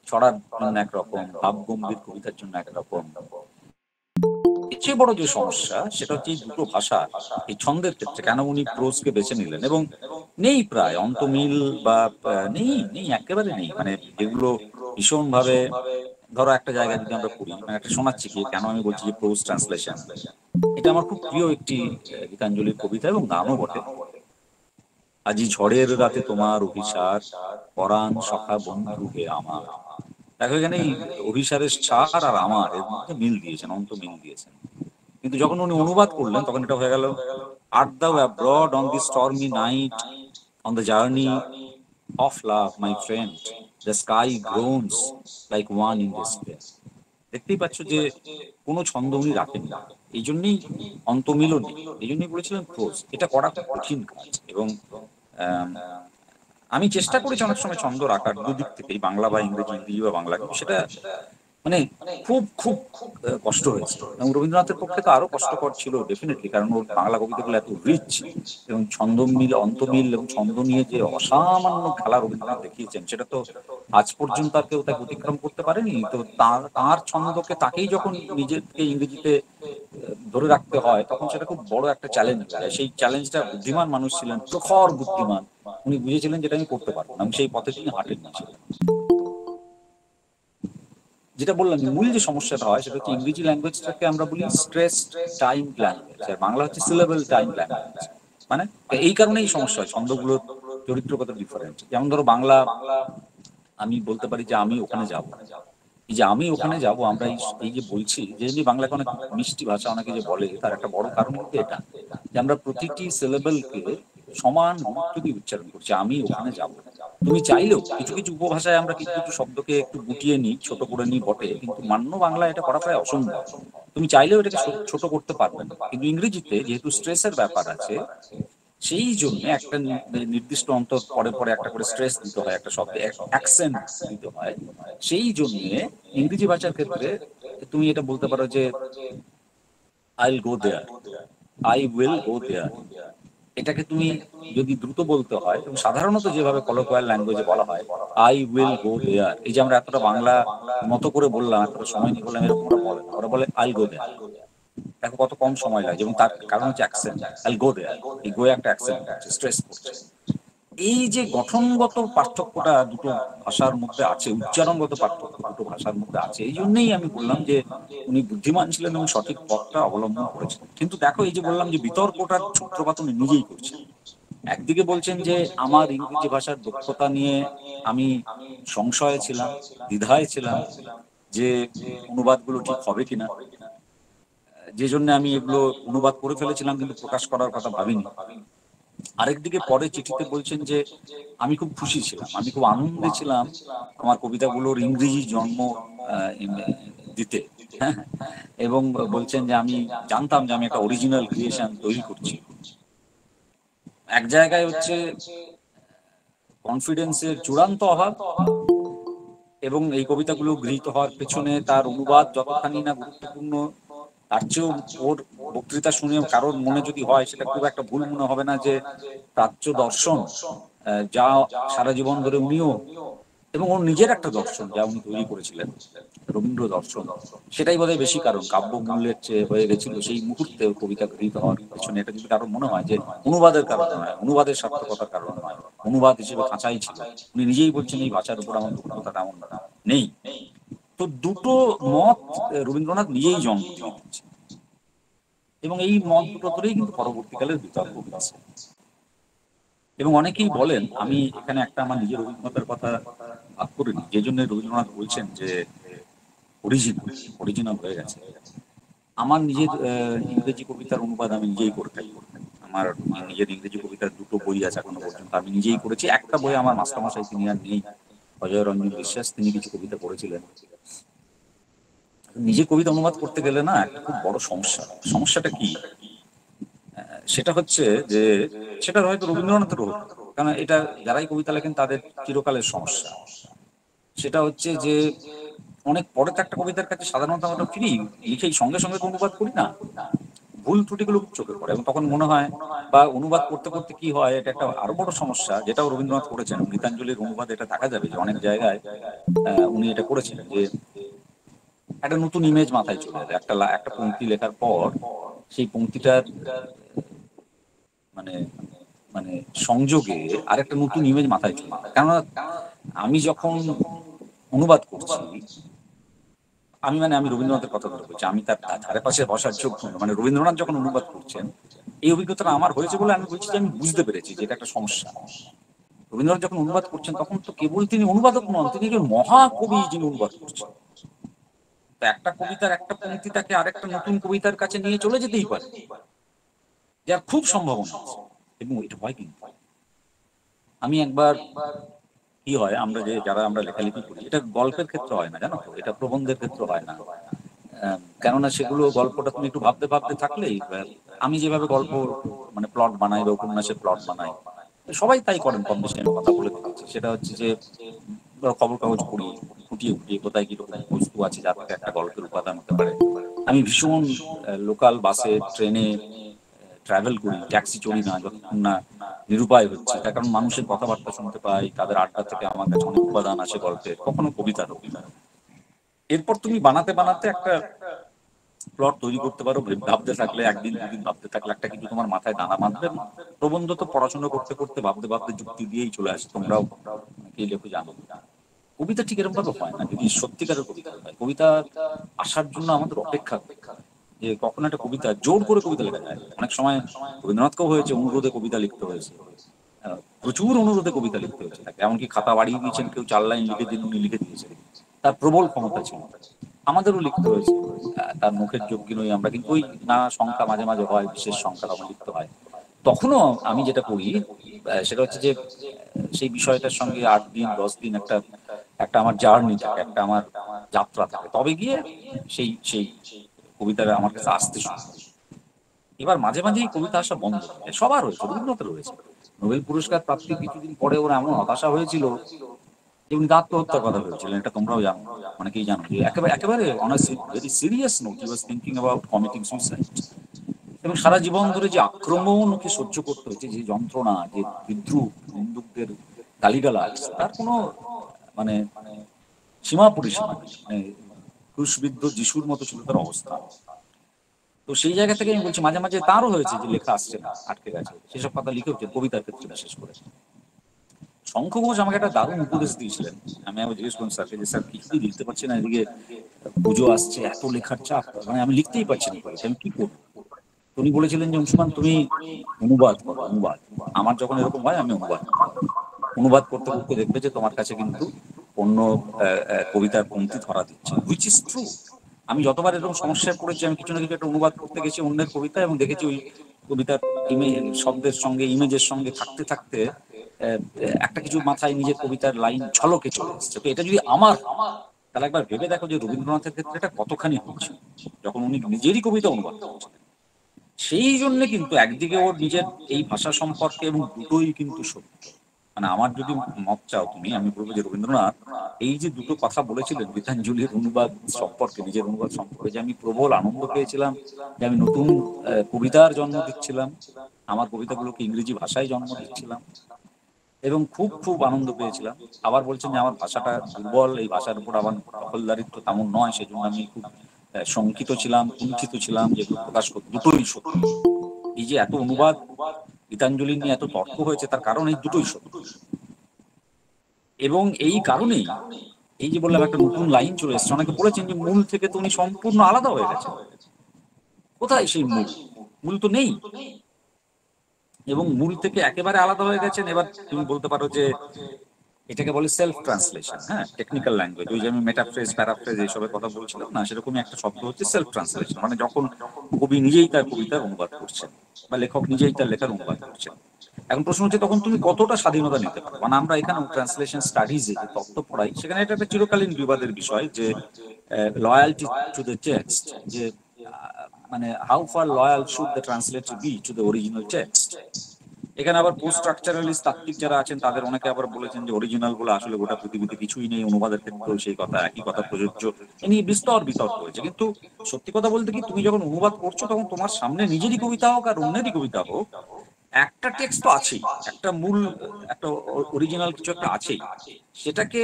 ছড়ার জন্য একরকম, ভাব গম্ভীর কবিতার জন্য একরকম। এর চেয়ে বড় যে সমস্যা সেটা হচ্ছে এই দুটো ভাষা, এই ছন্দের ক্ষেত্রে কেন উনি প্রোজকে বেছে নিলেন, এবং নেই প্রায় অন্তমিল বা নেই, একেবারে নেই, মানে এগুলো ভীষণ ভাবে ধরো একটা জায়গায় যদি আমরা পড়ি, মানে একটা শোনাচ্ছি কি কেন আমি বলছি যে প্রোজ ট্রান্সলেশন, এটা আমার খুব প্রিয় একটি গীতাঞ্জলির কবিতা এবং গানও বটে। আজি ঝড়ের রাতে তোমার অভিসার, পরাণ সখা বন্ধু হে আমার। দেখো এখানে এই অভিসারের সার আর আমার এর মধ্যে মিল দিয়েছেন, অন্ত মিল দিয়েছেন। কিন্তু যখন উনি অনুবাদ করলেন তখন এটা হয়ে গেল, art thou abroad on the stormy night, on the journey of love my friend, the sky groans like one in despair. দেখতেই পাচ্ছ যে কোনো ছন্দ উনি রাখেন না, এই জন্যই অন্তমিলও নেই, এই জন্যই বলেছিলেন প্রোজ। এটা করা খুব কঠিন কাজ। এবং আম, আমি চেষ্টা করেছি অনেক সময় ছন্দ রাখার দুদিক থেকেই, বাংলা বা ইংরেজি, ইংরেজি বা বাংলা, কিন্তু সেটা মানে খুব খুব কষ্ট হয়েছে। এবং রবীন্দ্রনাথের পক্ষে তো আরো কষ্টকর ছিল ডেফিনেটলি, কারণ ওর বাংলা কবিতাগুলো এত রিচ এবং ছন্দ মিল, অন্তমিল এবং ছন্দ নিয়ে যে অসামান্য খেলা রবীন্দ্রনাথ দেখিয়েছেন, সেটা তো আজ পর্যন্ত আর কেউ তাকে অতিক্রম করতে পারেনি। তো তার ছন্দকে তাকেই যখন নিজেকে ইংরেজিতে ধরে রাখতে হয়, তখন সেটা খুব বড় একটা চ্যালেঞ্জ হয়ে যায়। সেই চ্যালেঞ্জটা বুদ্ধিমান মানুষ ছিলেন, প্রখর বুদ্ধিমান, উনি বুঝেছিলেন যেটা আমি করতে পারবো না, এবং সেই পথে তিনি হাঁটেন নিয়েছিলেন। যেটা বললাম, মূল যে সমস্যাটা হয় সেটা হচ্ছে ইংরেজি ল্যাঙ্গুয়েজটাকে আমরা বলি স্ট্রেস টাইম ল্যাঙ্গুয়েজ, আর বাংলা হচ্ছে সিলেবল টাইম ল্যাঙ্গুয়েজ। মানে এই কারণেই সমস্যা হয়, ছন্দগুলোর চরিত্রগত ডিফারেন্স। যেমন ধরো বাংলা, আমি বলতে পারি যে আমি ওখানে যাব, এই যে আমি ওখানে যাব, আমরা এই যে বলছি যে এমনি বাংলাকে অনেক মিষ্টি ভাষা অনেকে যে বলে, তার একটা বড় কারণ কিন্তু এটা, যে আমরা প্রতিটি সিলেবলকে সমান গুরুত্ব দিয়ে উচ্চারণ করছি, আমি ওখানে যাব। তুমি চাইলেও কিছু কিছু উপভাষায় আমরা কিছু কিছু শব্দকে একটু গুটিয়ে নিই, ছোট করে নিই বটে, কিন্তু মান্য বাংলা এটা করা প্রায় অসম্ভব। তুমি চাইলেও এটাকে ছোট করতে পারবে না। কিন্তু ইংরেজিতে যেহেতু স্ট্রেসের ব্যাপার আছে, সেই জন্য একটা নির্দিষ্ট অন্তর পরে পরে একটা করে স্ট্রেস দিতে হয়, একটা শব্দে অ্যাকসেন্ট দিতে হয়। সেই জন্য ইংরেজি ভাষার ক্ষেত্রে তুমি এটা বলতে পারো যে I will go there, I will go there. এটাকে তুমি যদি দ্রুত বলতে হয়, এবং সাধারণত যেভাবে কলোকুয়াল ল্যাঙ্গুয়েজে বলা হয় আই উইল গো দেয়ার, এই যে আমরা এতটা বাংলা মতো করে বললাম, এতটা সময় নিয়ে বললাম, এরকম ওরা বলে না, ওরা বলে আই গো দেয়ার। দেখো কত কম সময় লাগে, এবং তার কারণ হচ্ছে অ্যাকসেন্ট। আই গো দেয়ার, এই গো একটা অ্যাকসেন্ট আছে, স্ট্রেস করছে। এই যে গঠনগত পার্থক্যটা দুটো ভাষার মধ্যে আছে, উচ্চারণগত পার্থক্য দুটো ভাষার মধ্যে আছে, এই জন্যই আমি বললাম যে উনি বুদ্ধিমান ছিলেন এবং সঠিক পথটা অবলম্বন করেছেন। কিন্তু দেখো, এই যে বললাম যে বিতর্কটার সূত্রপাত উনি নিজেই করছেন। একদিকে বলছেন যে আমার ইংরেজি ভাষার দক্ষতা নিয়ে আমি সংশয়ে ছিলাম, দ্বিধায় ছিলাম যে অনুবাদগুলো ঠিক হবে কিনা, যে জন্য আমি এগুলো অনুবাদ করে ফেলেছিলাম কিন্তু প্রকাশ করার কথা ভাবিনি। আরেকদিকে পরে চিঠিতে বলছেন যে আমি খুব খুশি ছিলাম, আমি খুব আনন্দে ছিলাম আমার কবিতাগুলোর ইংরেজি জন্ম দিতে। হ্যাঁ, এবং বলছেন যে আমি জানতাম যে আমি একটা অরিজিনাল ক্রিয়েশন তৈরি করছি। এক জায়গায় হচ্ছে কনফিডেন্সের চূড়ান্ত অভাব, এবং এই কবিতাগুলো গৃহীত হওয়ার পেছনে তার অনুবাদ যতখানি না গুরুত্বপূর্ণ, তার চেয়েও ওর বক্তৃতা শুনে কারোর মনে যদি হয়, সেটা খুব একটা ভুল মনে হবে না যে প্রাচ্য দর্শন, যা সারা জীবন ধরে উনিও, এবং ওর নিজের একটা দর্শন যা উনি তৈরি করেছিলেন, রবীন্দ্র দর্শন, সেটাই বোধহয় বেশি কারণ কাব্য মূল্যের চেয়ে হয়ে গেছিল সেই মুহূর্তে কবিতা গৃহীত হওয়ার পেছনে। এটা যদি কারোর মনে হয় যে অনুবাদের কারণে নয়, অনুবাদের সার্থকতার কারণে নয়, অনুবাদ হিসেবে কাঁচাই ছিল, উনি নিজেই বলছেন এই ভাষার উপর আমার দক্ষতা তেমন নেই। তো দুটো মত রবীন্দ্রনাথ নিজেই জন্ম দিয়ে দিচ্ছেন, এবং এই মত দুটো ধরেই কিন্তু পরবর্তীকালের বিতর্ক হয়েছে। এবং অনেকেই বলেন, আমি এখানে একটা আমার নিজের অভিজ্ঞতার কথা ভাগ করে নিই, যে জন্য রবীন্দ্রনাথ বলছেন যে অরিজিনাল অরিজিনাল হয়ে গেছে। আমার নিজের ইংরেজি কবিতার অনুবাদ আমি নিজেই করে থাকি। আমার নিজের ইংরেজি কবিতার দুটো বই আছে এখনো পর্যন্ত, আমি নিজেই করেছি। একটা বই আমার মাস্টারমশাই, তিনি আর নেই, অজয় রঞ্জন বিশ্বাস, তিনি কিছু কবিতা পড়েছিলেন। নিজে কবিতা অনুবাদ করতে গেলে না একটা খুব বড় সমস্যা। সমস্যাটা কি? সেটা হচ্ছে যে সেটা হয়তো রবীন্দ্রনাথেরও হতো, কারণ এটা যারাই কবিতা লেখেন তাদের চিরকালের সমস্যা। সেটা হচ্ছে যে অনেক পরে তো একটা কবিতার কাছে সাধারণত আমরা ফিরি, লিখেই সঙ্গে সঙ্গে তো অনুবাদ করি না, ভুল ত্রুটিগুলো চোখে পড়ে, এবং তখন মনে হয়, বা অনুবাদ করতে করতে কি হয়, এটা একটা আরো বড় সমস্যা, যেটাও রবীন্দ্রনাথ করেছেন। গীতাঞ্জলির অনুবাদ এটা দেখা যাবে যে অনেক জায়গায় উনি এটা করেছেন, যে একটা নতুন ইমেজ মাথায় চলে যাবে। একটা পংক্তি লেখার পর সেই পংক্তিটার মানে মানে সংযোগে আরেকটা নতুন ইমেজ মাথায় চলে যায়। কেননা আমি যখন অনুবাদ করছি, আমি রবীন্দ্রনাথের কথা ধরে বলছি, আমি তার ধারে পাশে বসার যোগ্য নই। মানে রবীন্দ্রনাথ যখন অনুবাদ করছেন, এই অভিজ্ঞতাটা আমার হয়েছে বলে আমি বলছি যে আমি বুঝতে পেরেছি যে এটা একটা সমস্যা। রবীন্দ্রনাথ যখন অনুবাদ করছেন তখন তো কেবল তিনি অনুবাদক নন, তিনি একজন মহাকবি যিনি অনুবাদ করছেন। তো একটা কবিতার একটা পংক্তি তাকে আরেকটা নতুন কবিতার কাছে নিয়ে চলে যেতেই পারে, যার খুব সম্ভাবনা আছে, এবং এটা হয় কিন্তু। আমি একবার, কি হয়, যারা আমরা লেখালেখি করি, এটা গল্পের ক্ষেত্রে হয় না, জানো তো, এটা প্রবন্ধের ক্ষেত্রে হয় না। কেননা সেগুলো গল্পটা তুমি একটু ভাবতে ভাবতে থাকলেই, আমি যেভাবে গল্প মানে প্লট বানাই বা উপন্যাসের প্লট বানাই, সবাই তাই করেন কম বেশি, আমি কথা বলে দেখেছি। সেটা হচ্ছে যে খবর কাগজ পড়ি, খুঁটিয়ে খুঁটিয়ে কোথায় কিরকম বস্তু আছে যা থেকে একটা গল্পের উপাদান হতে পারে। আমি ভীষণ লোকাল বাসে, ট্রেনে ট্রাভেল করি, ট্যাক্সি চড়ি না যতক্ষণ না নিরুপায় হচ্ছে, তার কারণ মানুষের কথাবার্তা শুনতে পাই, তাদের আড্ডা থেকে আমার কাছে অনেক উপাদান আসে গল্পের, কখনো কবিতার। এরপর তুমি বানাতে বানাতে একটা প্লট তৈরি করতে পারো, ভাবতে থাকলে একদিন দুদিন ভাবতে থাকলে একটা কিছু তোমার মাথায় দানা বাঁধবে। প্রবন্ধ তো পড়াশোনা করতে করতে ভাবতে ভাবতে যুক্তি দিয়েই চলে আসে, তোমরাও কে লেখো জানো। কবিতা ঠিক এরকম ভাবে হয় না, যদি সত্যিকারের কবিতা হয়। কবিতা আসার জন্য আমাদের অপেক্ষা, যে কখন একটা কবিতা জোর করে কবিতা লেখা যায়। অনেক সময় রবীন্দ্রনাথকেও হয়েছে অনুরোধে কবিতা লিখতে হয়েছে, প্রচুর অনুরোধে কবিতা লিখতে হয়েছে তাকে, এমনকি খাতা বাড়িয়ে দিয়েছেন, কেউ 4 লাইন লিখে দিন, উনি লিখে দিয়েছেন। তার প্রবল ক্ষমতা ছিল, আমাদেরও লিখতে হয়েছে। তার মুখের যোগ্য নই আমরা, কিন্তু ওই না সংখ্যা মাঝে মাঝে হয়, বিশেষ সংখ্যা তখন লিখতে হয়। তখনও আমি যেটা করি সেটা হচ্ছে যে সেই বিষয়টার সঙ্গে 8 দিন 10 দিন একটা একটা আমার জার্নি থাকে, একটা আমার যাত্রা থাকে, তবে গিয়ে সেই সেই কবিতাটা আমার কাছে আসতে শুরু করে। এবার মাঝে মাঝেই কবিতা আসা বন্ধ হয়ে যায়, সবার হয়েছে, রবীন্দ্রনাথের রয়েছে। নোবেল পুরস্কার প্রাপ্তির কিছুদিন পরে ওরা এমন হতাশা হয়েছিল যে উনি আত্মহত্যার কথা ভেবেছিলেন, এটা তোমরাও জানো, অনেকেই জানো, যে একেবারে একেবারে on a very serious note he was thinking about committing suicide. এবং সারা জীবন ধরে যে আক্রমণ ওকে সহ্য করতে হয়েছে, যে যন্ত্রণা, যে বিদ্রুপ, বন্দুকদের গালিগালাজ, তার কোনো মানে সীমা পরিসীমা নেই। মানে ক্রুশবিদ্ধ যিশুর মতো ছিল তার অবস্থা। তো সেই জায়গা থেকে আমি বলছি, মাঝে মাঝে তারও হয়েছে যে লেখা আসছে না, আটকে গেছে, সেসব কথা লিখেওছে কবিতার ক্ষেত্রে বিশেষ করে। শঙ্খ ঘোষ আমাকে একটা দারুণ উপদেশ দিয়েছিলেন। আমি জিজ্ঞেস করলাম স্যারকে যে স্যার কিছুই লিখতে পারছি না, এদিকে পুজো আসছে, এত লেখার চাপ, মানে আমি লিখতেই পারছি না, আমি কি করবো। উনি বলেছিলেন যে অংশুমান তুমি অনুবাদ করো, অনুবাদ। আমার যখন এরকম হয় আমি অনুবাদ করি। অনুবাদ করতে করতে দেখবে যে তোমার কাছে কিন্তু অন্য কবিতার পংক্তি ধরা দিচ্ছে, হুইচ ইজ ট্রু। আমি যতবার এরকম সমস্যায় পড়েছি, আমি কিছু না কিছু একটা অনুবাদ করতে গেছি অন্যের কবিতা, এবং দেখেছি ওই কবিতার শব্দের সঙ্গে ইমেজের সঙ্গে থাকতে থাকতে একটা কিছু মাথায় নিজের কবিতার লাইন ঝলকে চলে এসছে। তো এটা যদি আমার, তাহলে একবার ভেবে দেখো যে রবীন্দ্রনাথের ক্ষেত্রে এটা কতখানি হচ্ছে, যখন উনি নিজেরই কবিতা অনুবাদ করছেন। সেই জন্য কিন্তু একদিকে ওর নিজের এই ভাষা সম্পর্কে, এবং দুটোই কিন্তু সত্য। মানে আমার যদি মত চাও তুমি, আমি বলবো যে রবীন্দ্রনাথ এই যে দুটো কথা বলেছিলেন গীতাঞ্জলির অনুবাদ সম্পর্কে, নিজের অনুবাদ সম্পর্কে, যে আমি প্রবল আনন্দ পেয়েছিলাম, যে আমি নতুন কবিতার জন্ম দিচ্ছিলাম, আমার কবিতাগুলোকে ইংরেজি ভাষায় জন্ম দিচ্ছিলাম, এবং খুব খুব আনন্দ পেয়েছিলাম। আবার বলছেন যে আমার ভাষাটা দুর্বল, এই ভাষার উপর আমার দখলদারিত্ব তেমন নয়, সেজন্য আমি খুব শঙ্কিত ছিলাম, কুণ্ঠিত ছিলাম, যেগুলো প্রকাশ করতে। দুটোই সত্য। এই যে এত অনুবাদ, গীতাঞ্জলি নিয়ে এত তর্ক হয়েছে, তার কারণ এই দুটোই সত্য। এবং এই কারণেই, এই যে বললাম একটা নতুন লাইন চলে এসছে, অনেকে বলেছেন যে মূল থেকে তো উনি সম্পূর্ণ আলাদা হয়ে গেছে। কোথায় সেই মূল? মূল তো নেই। এবং মূল থেকে একেবারে আলাদা হয়ে গেছেন। এবার তুমি বলতে পারো যে এটাকে বলে সেলফ ট্রান্সলেশন, হ্যাঁ, টেকনিক্যাল ল্যাঙ্গুয়েজ। ওই যে আমি মেটাফ্রেজ, প্যারাফ্রেজ এইসবের কথা বলছিলাম না, সেরকমই একটা শব্দ হচ্ছে সেলফ ট্রান্সলেশন। মানে যখন কবি নিজেই তার কবিতার অনুবাদ করছেন, বা লেখক নিজেই তার লেখার অনুবাদ করছেন। এখন প্রশ্ন হচ্ছে তখন তুমি কতটা স্বাধীনতা নিতে পারো। মানে আমরা এখানে ট্রান্সলেশন স্টাডিজে যে তত্ত্ব পড়াই, সেখানে এটা একটা চিরকালীন বিবাদের বিষয়, যে লয়ালটি টু দ্য টেক্সট, যে মানে how far loyal should the translator be to the original text. এখানে আবার পোস্ট স্ট্রাকচারালিস্ট তাত্ত্বিক যারা আছেন, তাদের অনেকে আবার বলেছেন যে অরিজিনাল বলে আসলে গোটা পৃথিবীতে কিছুই নেই, অনুবাদের ক্ষেত্রেও সেই কথা, একই কথা প্রযোজ্য। এ নিয়ে বিস্তর বিতর্ক হয়েছে। কিন্তু সত্যি কথা বলতে কি, তুমি যখন অনুবাদ করছো, তখন তোমার সামনে নিজেরই কবিতা হোক আর অন্যেরই কবিতা হোক, একটা টেক্সট তো আছেই, একটা মূল, একটা অরিজিনাল কিছু একটা আছেই। সেটাকে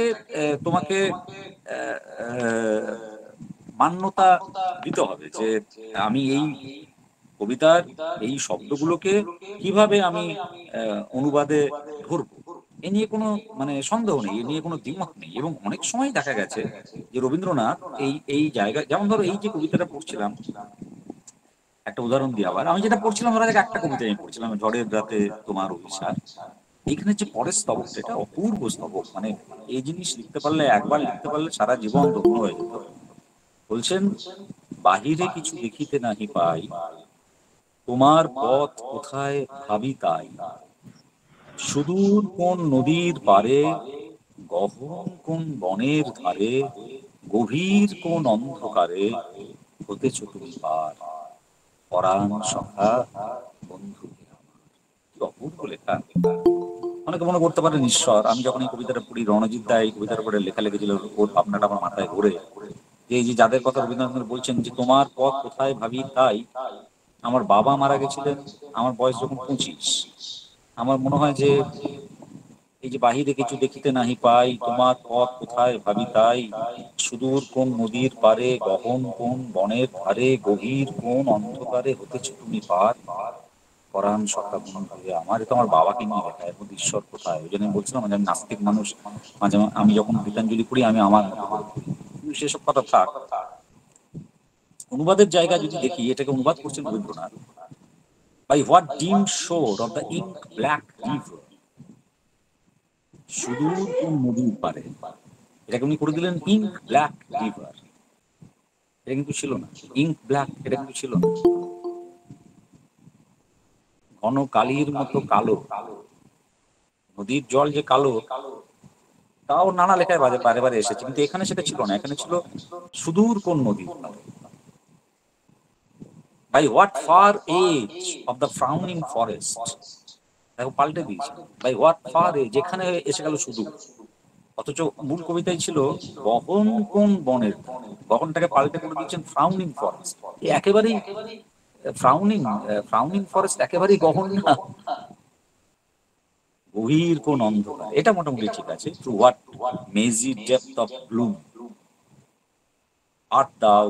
তোমাকে মান্যতা দিতে হবে, যে আমি এই কবিতার এই শব্দগুলোকে কিভাবে আমি অনুবাদে ধরবো। এ নিয়ে কোনো মানে সন্দেহ নেই, এ নিয়ে কোনো দ্বিমত নেই। এবং অনেক সময় দেখা গেছে যে রবীন্দ্রনাথ এই এই জায়গায়, যেমন ধরো এই যে কবিতাটা পড়ছিলাম, একটা উদাহরণ দিই আবার, আমি যেটা পড়ছিলাম ধরা যাক একটা কবিতা আমি পড়ছিলাম, ঝড়ের রাতে তোমার অভিসার। এইখানে যে পরের স্তবকটা, এটা অপূর্ব স্তবক। মানে এই জিনিস লিখতে পারলে, একবার লিখতে পারলে সারা জীবন ধন্য হয়ে যেত। বলছেন, বাহিরে কিছু দেখিতে নাহি পাই, তোমার পথ কোথায় ভাবি তাই, সুদূর কোন নদীর পারে, গহন কোন বনের ধারে, গভীর কোন অন্ধকারে হতেছ তুমি পার, পরাণ সখা বন্ধু হে আমার। কি অপূর্ব লেখা! অনেকে মনে করতে পারেন ঈশ্বর। আমি যখন এই কবিতাটা পড়ি, রণজিৎ দা এই কবিতার উপরে লেখা লিখেছিল, ওর ভাবনাটা আমার মাথায় ঘোরে যে এই যে যাদের কথা রবীন্দ্রনাথ বলছেন যে তোমার পথ কোথায় ভাবি তাই। আমার বাবা মারা গেছিলেন আমার বয়স যখন 25। আমার মনে হয় যে এই যে বাহিরে কিছু দেখিতে নাহি পাই, তোমার পথ কোথায় ভাবি তাই, সুদূর কোন নদীর পারে, গহন কোন বনের ধারে, গভীর কোন অন্ধকারে হতেছ তুমি পার, পরাণ সখা বন্ধু হে আমার। এ তো আমার বাবাকে নিয়ে লেখা, এর মধ্যে ঈশ্বর কোথায়? ওই জন্য আমি বলছিলাম যে আমি নাস্তিক মানুষ, মাঝে মাঝে আমি যখন গীতাঞ্জলি পড়ি আমি আমার মতো করে পড়ি। কিন্তু সেসব কথা থাক। অনুবাদের জায়গা যদি দেখি, এটাকে অনুবাদ করছেন রবীন্দ্রনাথ। বাই হোয়াট ডিম শোর of the ink black river, সুদূর কোন নদীর পারে। এটাকে উনি করে দিলেন ইঙ্ক ব্ল্যাক রিভার। এটা কিন্তু ছিল না। ইঙ্ক ব্ল্যাক এটা কিন্তু ছিল না। ঘন কালির মতো কালো, নদীর জল যে কালো, তাও নানা লেখায় বাজে বারে বারে এসেছে, কিন্তু এখানে সেটা ছিল না। এখানে ছিল সুদূর কোন নদীর পারে। By what far edge of the frowning forest, দেখো পাল্টে দিয়েছে, বাই হোয়াট ফার এজ, যেখানে এসে গেল সুদূর। অথচ মূল কবিতায় ছিল গহন কোন বনের ধারে। গহনটাকে পাল্টে করে দিচ্ছেন ফ্রাউনিং ফরেস্ট। একেবারেই ফ্রাউনিং, ফ্রাউনিং ফরেস্ট একেবারেই গহন না, গভীর কোন অন্ধকার। এটা মোটামুটি ঠিক আছে। থ্রু হোয়াট মেজি depth of Bloom art thou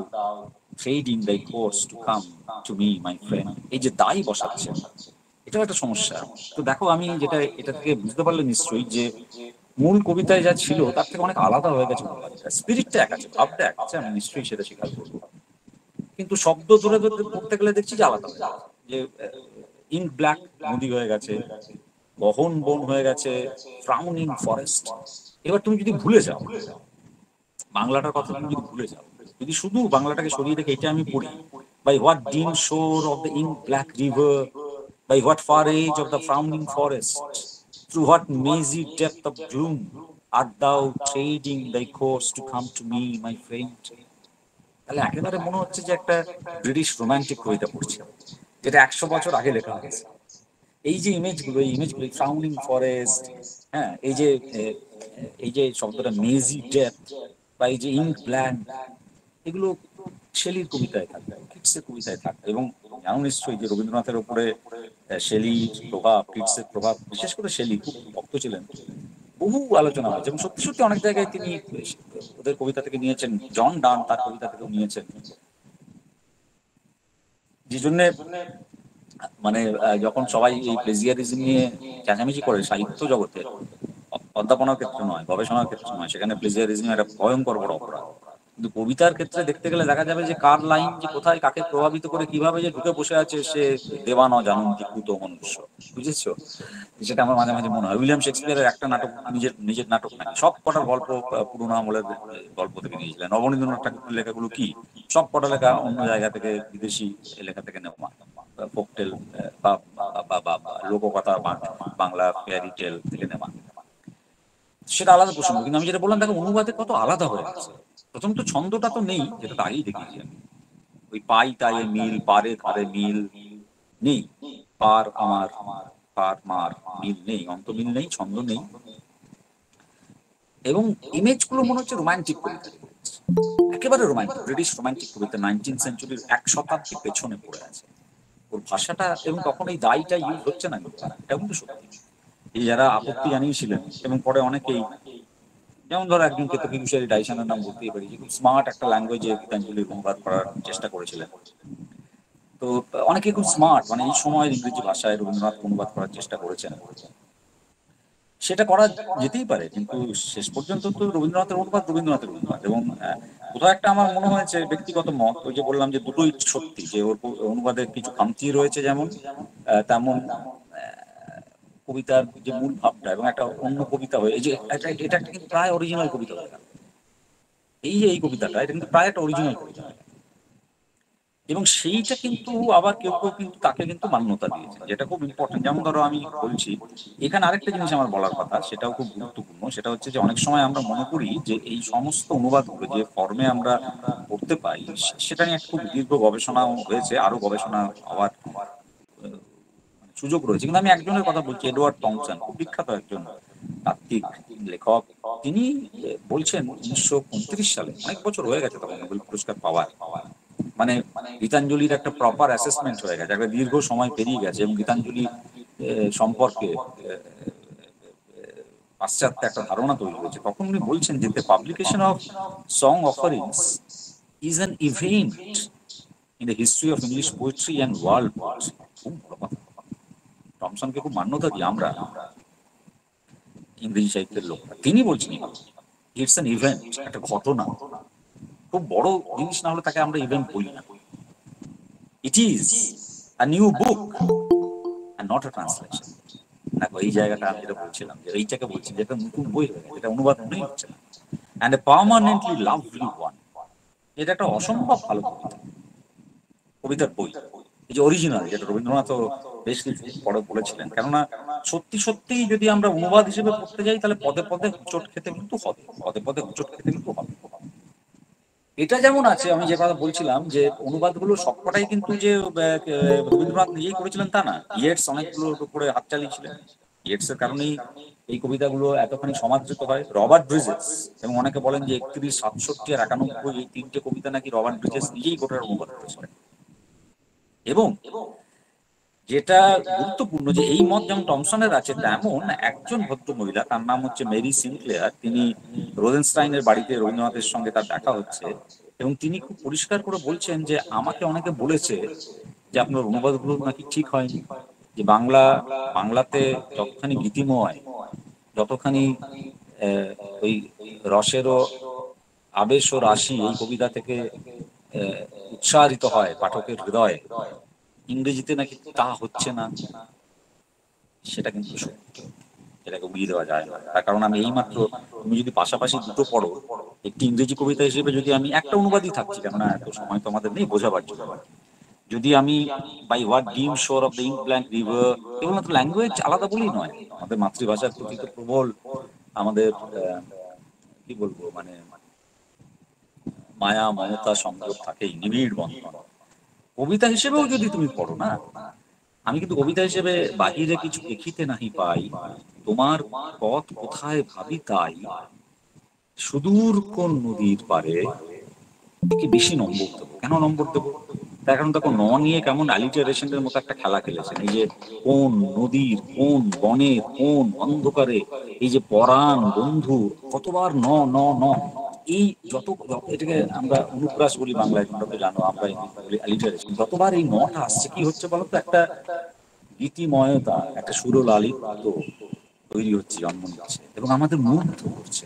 trading thy course to come to me my friend। এই যে দাই বসাচ্ছে, এটাও একটা সমস্যা। তো দেখো, আমি যেটা এটা থেকে বুঝতে পারলে নিশ্চয়ই যে মূল কবিতায় যা ছিল তার থেকে অনেক আলাদা হয়ে গেছে অনুবাদটা। স্পিরিটটা এক আছে, ভাবটা এক আছে, আমি নিশ্চয়ই সেটা স্বীকার করবো। কিন্তু শব্দ ধরে ধরে পড়তে গেলে দেখছি যে আলাদা হয়ে যাচ্ছে। যে ইঙ্ক ব্ল্যাক নদী হয়ে গেছে, গহন বন হয়ে গেছে, ফ্রাউনিং ফরেস্ট। এবার তুমি যদি ভুলে যাও বাংলাটার কথা, তুমি যদি ভুলে যাও, যদি শুধু বাংলাটাকে সরিয়ে রেখে এটা আমি পড়ি, বাই হোয়াট ডিম শোর of the ink black river, by what far age of the frowning forest, through what mazy depth of gloom, art thou trading thy course to come to me, my friend। তাহলে একেবারে মনে হচ্ছে যে একটা ব্রিটিশ রোমান্টিক কবিতা পড়ছি, যেটা 100 বছর আগে লেখা হয়েছে। এই যে ইমেজগুলো, এই ইমেজগুলো, ফ্রাউনিং ফরেস্ট, হ্যাঁ, এই যে শব্দটা মেজি ডেপথ, বা এই যে ইঙ্ক ব্ল্যাক, এগুলো শেলির কবিতায় থাকবে, কিটসের কবিতায় থাকবে। এবং জানো নিশ্চয়ই যে রবীন্দ্রনাথের উপরে শেলির প্রভাব, কিটসের প্রভাব, বিশেষ করে শেলি খুব ভক্ত ছিলেন। বহু আলোচনা হয়েছে এবং সত্যি সত্যি অনেক জায়গায় তিনি ওদের কবিতা থেকে নিয়েছেন। জন ডান তার কবিতা থেকেও নিয়েছেন। যে জন্য মানে যখন সবাই এই প্লেজিয়ারিজম নিয়ে চেঁচামেচি করে সাহিত্য জগতে, অধ্যাপনার ক্ষেত্রে নয়, গবেষণার ক্ষেত্রে নয়, সেখানে প্লেজিয়ারিজম একটা ভয়ঙ্কর বড় অপরাধ। কিন্তু কবিতার ক্ষেত্রে দেখতে গেলে দেখা যাবে যে কার লাইন যে কোথায় কাকে প্রভাবিত করে কিভাবে যে ঢুকে বসে আছে, সে দেওয়ান জানন্তি কুত মনুষ্য। বুঝেছো? যেটা আমার মাঝে মাঝে মনে হয়, উইলিয়াম শেক্সপিয়ারের একটা নাটক, নিজের নিজের নাটক নাকি, সব কটার গল্প পুরোনো আমলের গল্প থেকে নিয়েছিলেন। নবনীন্দ্রনাথ ঠাকুরের লেখাগুলো কি, সব কটা লেখা অন্য জায়গা থেকে, বিদেশি লেখা থেকে নেওয়া, ফোকটেল বা বা- বা- বা লোককথা, বাংলা ফেয়ারি টেল থেকে নেওয়া। সেটা আলাদা প্রসঙ্গ। কিন্তু আমি যেটা বললাম, দেখো অনুবাদে কত আলাদা হয়ে গেছে। প্রথম তো ছন্দটা তো নেই, যেটা তো আগেই দেখিয়েছি আমি। ওই পাই তাই মিল, পারে ধারে মিল নেই, পার আমার, পার মার, মিল নেই, অন্ত মিল নেই, ছন্দ নেই। এবং ইমেজ গুলো মনে হচ্ছে রোমান্টিক কবিতা, একেবারে রোমান্টিক, ব্রিটিশ রোমান্টিক কবিতা, 19th সেঞ্চুরির 1 শতাব্দী পেছনে পড়ে আছে ওর ভাষাটা। এবং তখন এই দায়টা ইউজ হচ্ছে না, কিন্তু এটা কিন্তু সত্যি। এই যারা আপত্তি জানিয়েছিলেন এবং পরে অনেকেই, যেমন ধরো একজন কেতকী কুশারী, ডাইসনের নাম বলতেই পারি, যে খুব স্মার্ট একটা ল্যাঙ্গুয়েজে গীতাঞ্জলির অনুবাদ করার চেষ্টা করেছিলেন। তো অনেকে খুব স্মার্ট, মানে এই সময়ের ইংরেজি ভাষায় রবীন্দ্রনাথ অনুবাদ করার চেষ্টা করেছেন। সেটা করা যেতেই পারে, কিন্তু শেষ পর্যন্ত তো রবীন্দ্রনাথের অনুবাদ এবং কোথাও একটা আমার মনে হয়েছে ব্যক্তিগত মত, ওই যে বললাম যে দুটোই সত্যি, যে ওর অনুবাদে কিছু খামতি রয়েছে যেমন তেমন কবিতার যে মূল ভাবটা এবং একটা অন্য কবিতা হয়ে এই যে এটা একটা কিন্তু প্রায় অরিজিনাল কবিতা হয়ে গেল। এই যে এই কবিতাটা এটা কিন্তু প্রায় একটা অরিজিনাল কবিতা, এবং সেইটা কিন্তু আবার কেউ কেউ কিন্তু তাকে কিন্তু মান্যতা দিয়েছে, যেটা খুব ইম্পর্টেন্ট। যেমন ধরো আমি বলছি, এখানে আরেকটা জিনিস আমার বলার কথা, সেটাও খুব গুরুত্বপূর্ণ। সেটা হচ্ছে যে অনেক সময় আমরা মনে করি যে এই সমস্ত অনুবাদগুলো যে ফর্মে আমরা করতে পাই, সেটা নিয়ে একটা খুব দীর্ঘ গবেষণাও হয়েছে, আরো গবেষণা হওয়ার সুযোগ রয়েছে। কিন্তু আমি একজনের কথা বলছি, এডওয়ার্ড টমসন, খুব বিখ্যাত একজন তাত্ত্বিক লেখক। তিনি বলছেন 1929 সালে, অনেক বছর হয়ে গেছে তখন নোবেল পুরস্কার পাওয়ার, মানে গীতাঞ্জলির একটা প্রপার অ্যাসেসমেন্ট হয়ে গেছে, একটা দীর্ঘ সময় পেরিয়ে গেছে, এবং গীতাঞ্জলি সম্পর্কে পাশ্চাত্যে একটা ধারণা তৈরি হয়েছে। তখন উনি বলছেন যে the publication of song offerings is an event in the history of English poetry and world poetry. খুব বড় কথা, টমসনকে খুব মান্যতা দিই আমরা ইংরেজি সাহিত্যের লোক। তিনি বলছেন ইটস অ্যান ইভেন্ট, একটা ঘটনা, খুব বড় জিনিস না হলে তাকে আমরা ইভেন্ট বলি না। It is a new book and not a translation। দেখো এই জায়গাটা আমি যেটা বলছিলাম, যে এইটাকে বলছি যে একটা নতুন বই হয়ে গেছে, এটা অনুবাদ মনেই হচ্ছে না, and a permanently lovely one। এটা একটা অসম্ভব ভালো কবিতা, কবিতার বই, এই যে অরিজিনাল, যেটা রবীন্দ্রনাথ বেশ কিছু পরে বলেছিলেন। কেননা সত্যি সত্যিই যদি আমরা অনুবাদ হিসেবে পড়তে যাই, তাহলে পদে পদে হোঁচট খেতে কিন্তু হবে, পদে পদে হোঁচট খেতে কিন্তু হবে। এটা যেমন আছে, আমি যে কথা বলছিলাম যে অনুবাদগুলো সবকটাই কিন্তু যে রবীন্দ্রনাথ নিজেই করেছিলেন তা না, ইয়েটস অনেকগুলোর উপরে হাত চালিয়েছিলেন। ইয়েটস এর কারণেই এই কবিতাগুলো এতখানি সমাদৃত হয়। রবার্ট ব্রিজেস, এবং অনেকে বলেন যে 31, 67 আর 91, এই তিনটে কবিতা নাকি রবার্ট ব্রিজেস নিজেই গোটার অনুবাদ করেছিলেন। এবং যেটা গুরুত্বপূর্ণ, যে এই মত যেমন টমসনের আছে, তেমন একজন ভদ্র মহিলা, তার নাম হচ্ছে মেরি সিনক্লেয়ার, তিনি রোজেনস্টাইনের বাড়িতে রবীন্দ্রনাথের সঙ্গে তার দেখা হচ্ছে, এবং তিনি খুব পরিষ্কার করে বলছেন যে আমাকে অনেকে বলেছে যে আপনার অনুবাদগুলো নাকি ঠিক হয়নি, যে বাংলাতে যতখানি গীতিময়, যতখানি ওই রসেরও আবেশ ও রাশি এই কবিতা থেকে উৎসাহিত হয় পাঠকের হৃদয়ে, ইংরেজিতে নাকি তা হচ্ছে না। সেটা কিন্তু সত্য, এটাকে উড়িয়ে দেওয়া যায় না। তার কারণ আমি এইমাত্র, তুমি যদি পাশাপাশি দুটো পড়ো, একটি ইংরেজি কবিতা হিসেবে যদি আমি একটা অনুবাদই থাকছি, কেননা এত সময় তো আমাদের নেই বোঝাবার জন্য, যদি আমি বাই হোয়াট ডিম শোর of the ink blank river, কেবলমাত্র ল্যাঙ্গুয়েজ আলাদা বলেই নয়, আমাদের মাতৃভাষার প্রতি তো প্রবল আমাদের কি বলবো, মানে মায়া মমতা সংযোগ থাকেই, নিবিড় বন্ধন। কবিতা হিসেবেও যদি তুমি পড়ো না, আমি কিন্তু কবিতা হিসেবে বাহিরে কিছু দেখিতে নাহি পাই, তোমার পথ কোথায় ভাবি তাই, সুদূর কোন নদীর পারে, একে বেশি নম্বর দেবো। কেন নম্বর দেবো? তার কারণ দেখো, ন নিয়ে কেমন অ্যালিটারেশনের মতো একটা খেলা খেলেছেন। এই যে কোন নদীর, কোন বনের, কোন অন্ধকারে, এই যে পরাণ বন্ধু, কতবার ন ন ন, এই এটাকে আমরা অনুপ্রাস বলি বাংলায়, তোমরা তো জানো, আমরা ইংরেজিতে বলি অ্যালিটারেশন। যতবার এই নটা আসছে, কি হচ্ছে বলতো, একটা গীতিময়তা, একটা সুরলালিত্য তৈরি হচ্ছে, জন্ম নিচ্ছে, এবং আমাদের মুগ্ধ করছে।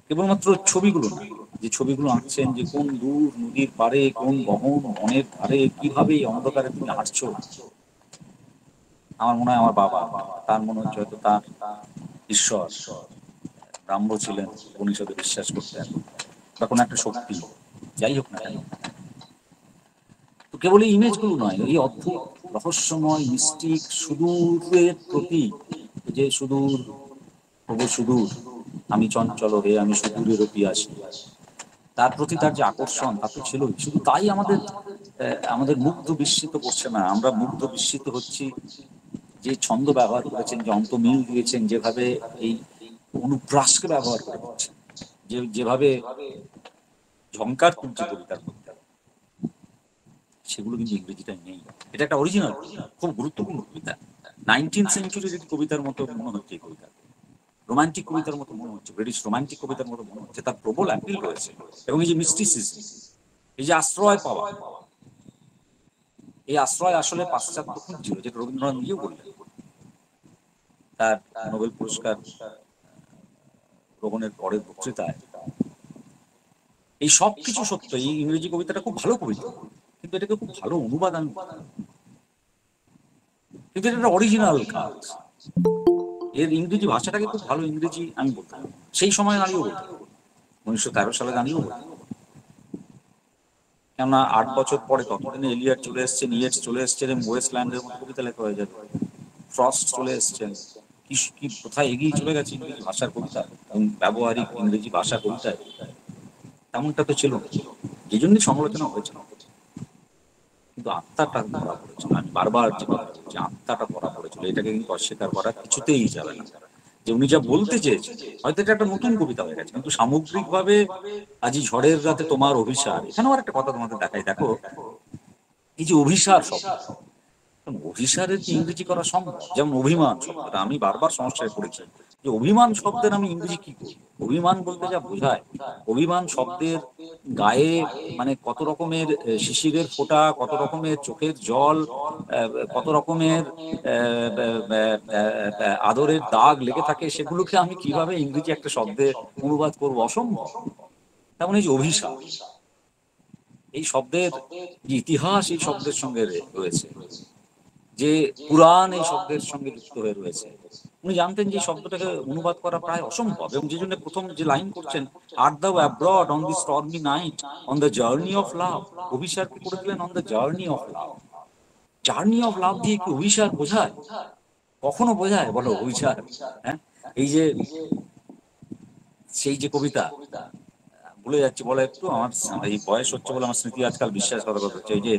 কেবলমাত্র ছবিগুলো না, যে ছবিগুলো আঁকছেন, যে কোন দূর নদীর পাড়ে, কোন গহন বনের ধারে, কিভাবে এই অন্ধকারে তুমি হাঁটছো। আমার মনে হয় আমার বাবা, তার মনে হচ্ছে হয়তো তার ঈশ্বর ব্রাহ্ম ছিলেন, উপনিষদে বিশ্বাস করতেন, বা কোনো একটা শক্তি, যাই হোক না কেন। তো কেবল এই ইমেজগুলো নয়, এই অদ্ভুত রহস্যময় মিস্টিক সুদূরের প্রতি, যে সুদূর প্রভু সুদূর, আমি চঞ্চল হে আমি সুদূরের পিয়াসী, তার প্রতি তার যে আকর্ষণ, তা তো ছিলই। শুধু তাই আমাদের মুগ্ধ বিস্মিত করছে না, আমরা মুগ্ধ বিস্মিত হচ্ছি যে ছন্দ ব্যবহার করেছেন, যে অন্তমিল দিয়েছেন, যেভাবে এই অনুপ্রাসকে ব্যবহার করে দিচ্ছেন, যেভাবে ঝংকার তুলছে কবিতার মধ্যে, সেগুলো কিন্তু ইংরেজিটাই নেই। এটা একটা অরিজিনাল, খুব গুরুত্বপূর্ণ কবিতা। 19th সেঞ্চুরির কবিতার মতো মনে হচ্ছে এই কবিতা, রোমান্টিক কবিতার মতো মনে হচ্ছে, ব্রিটিশ রোমান্টিক কবিতার মতো মনে হচ্ছে। তার প্রবল অ্যাপিল রয়েছে, এবং এই যে মিস্টিসিজম, এই যে আশ্রয় পাওয়া, এই আশ্রয় আসলে পাশ্চাত্য খুঁজছিল, যেটা রবীন্দ্রনাথ নিজেও বললেন। তার নোবেল পুরস্কার গ্রহণের পরের বক্তৃতায় এই সব কিছু সত্য। এই ইংরেজি কবিতাটা খুব ভালো কবিতা, কিন্তু এটাকে খুব ভালো অনুবাদ আমি, কিন্তু এটা একটা অরিজিনাল কাজ। এর ইংরেজি ভাষাটাকে খুব ভালো ইংরেজি আমি বলতাম, সেই সময় দাঁড়িয়েও বলতাম, 1913 সালে দাঁড়িয়েও বলতাম। কেননা 8 বছর পরে ততদিনে এলিয়ট চলে এসছেন, ইয়েটস চলে এসছেন, ওয়েস্টল্যান্ডের মতো কবিতা লেখা হয়ে যাবে, ফ্রস্ট চলে এসছেন, কি কি কোথায় এগিয়ে চলে গেছে ইংরেজি ভাষার কবিতা এবং ব্যবহারিক ইংরেজি ভাষা কবিতায়। তেমনটা তো ছিল না, এই জন্যই সমালোচনা হয়েছিল। কিন্তু আত্মাটা ধরা পড়েছিল, আমি বারবার যে কথা বলছি, আত্মাটা ধরা পড়েছিল, এটাকে কিন্তু অস্বীকার করা কিছুতেই যাবে না। যে উনি যা বলতে চেয়েছেন, হয়তো এটা একটা নতুন কবিতা হয়ে গেছে, কিন্তু সামগ্রিকভাবে আজি ঝড়ের রাতে তোমার অভিসার, এখানেও আর একটা কথা তোমাদের দেখাই। দেখো, এই যে অভিসার শব্দ, অভিসারের কি ইংরেজি করা সম্ভব? যেমন অভিমান শব্দটা আমি বারবার সমস্যায় পড়েছি, যে অভিমান শব্দের আমি ইংরেজি কি করি। অভিমান বলতে যা বোঝায়, অভিমান শব্দের গায়ে মানে কত রকমের শিশিরের ফোঁটা, কত রকমের চোখের জল, কত রকমের আদরের দাগ লেগে থাকে, সেগুলোকে আমি কিভাবে ইংরেজি একটা শব্দে অনুবাদ করবো? অসম্ভব। তেমন এই যে অভিশাপ, এই শব্দের যে ইতিহাস এই শব্দের সঙ্গে রয়েছে, যে পুরাণ এই শব্দের সঙ্গে যুক্ত হয়ে রয়েছে, উনি জানতেন যে এই শব্দটাকে অনুবাদ করা প্রায় অসম্ভব, এবং যে জন্য প্রথম যে লাইন করছেন, art thou abroad on the stormy night on the journey of love, অভিসারকে করে দিলেন on the journey of love. Journey of love দিয়ে কি অভিসার বোঝায়? কখনো বোঝায় বলো অভিসার? হ্যাঁ, এই যে সেই যে কবিতা, ভুলে যাচ্ছি, বলে একটু আমার এই বয়স হচ্ছে বলে আমার স্মৃতি আজকাল বিশ্বাস করা কথা হচ্ছে, এই যে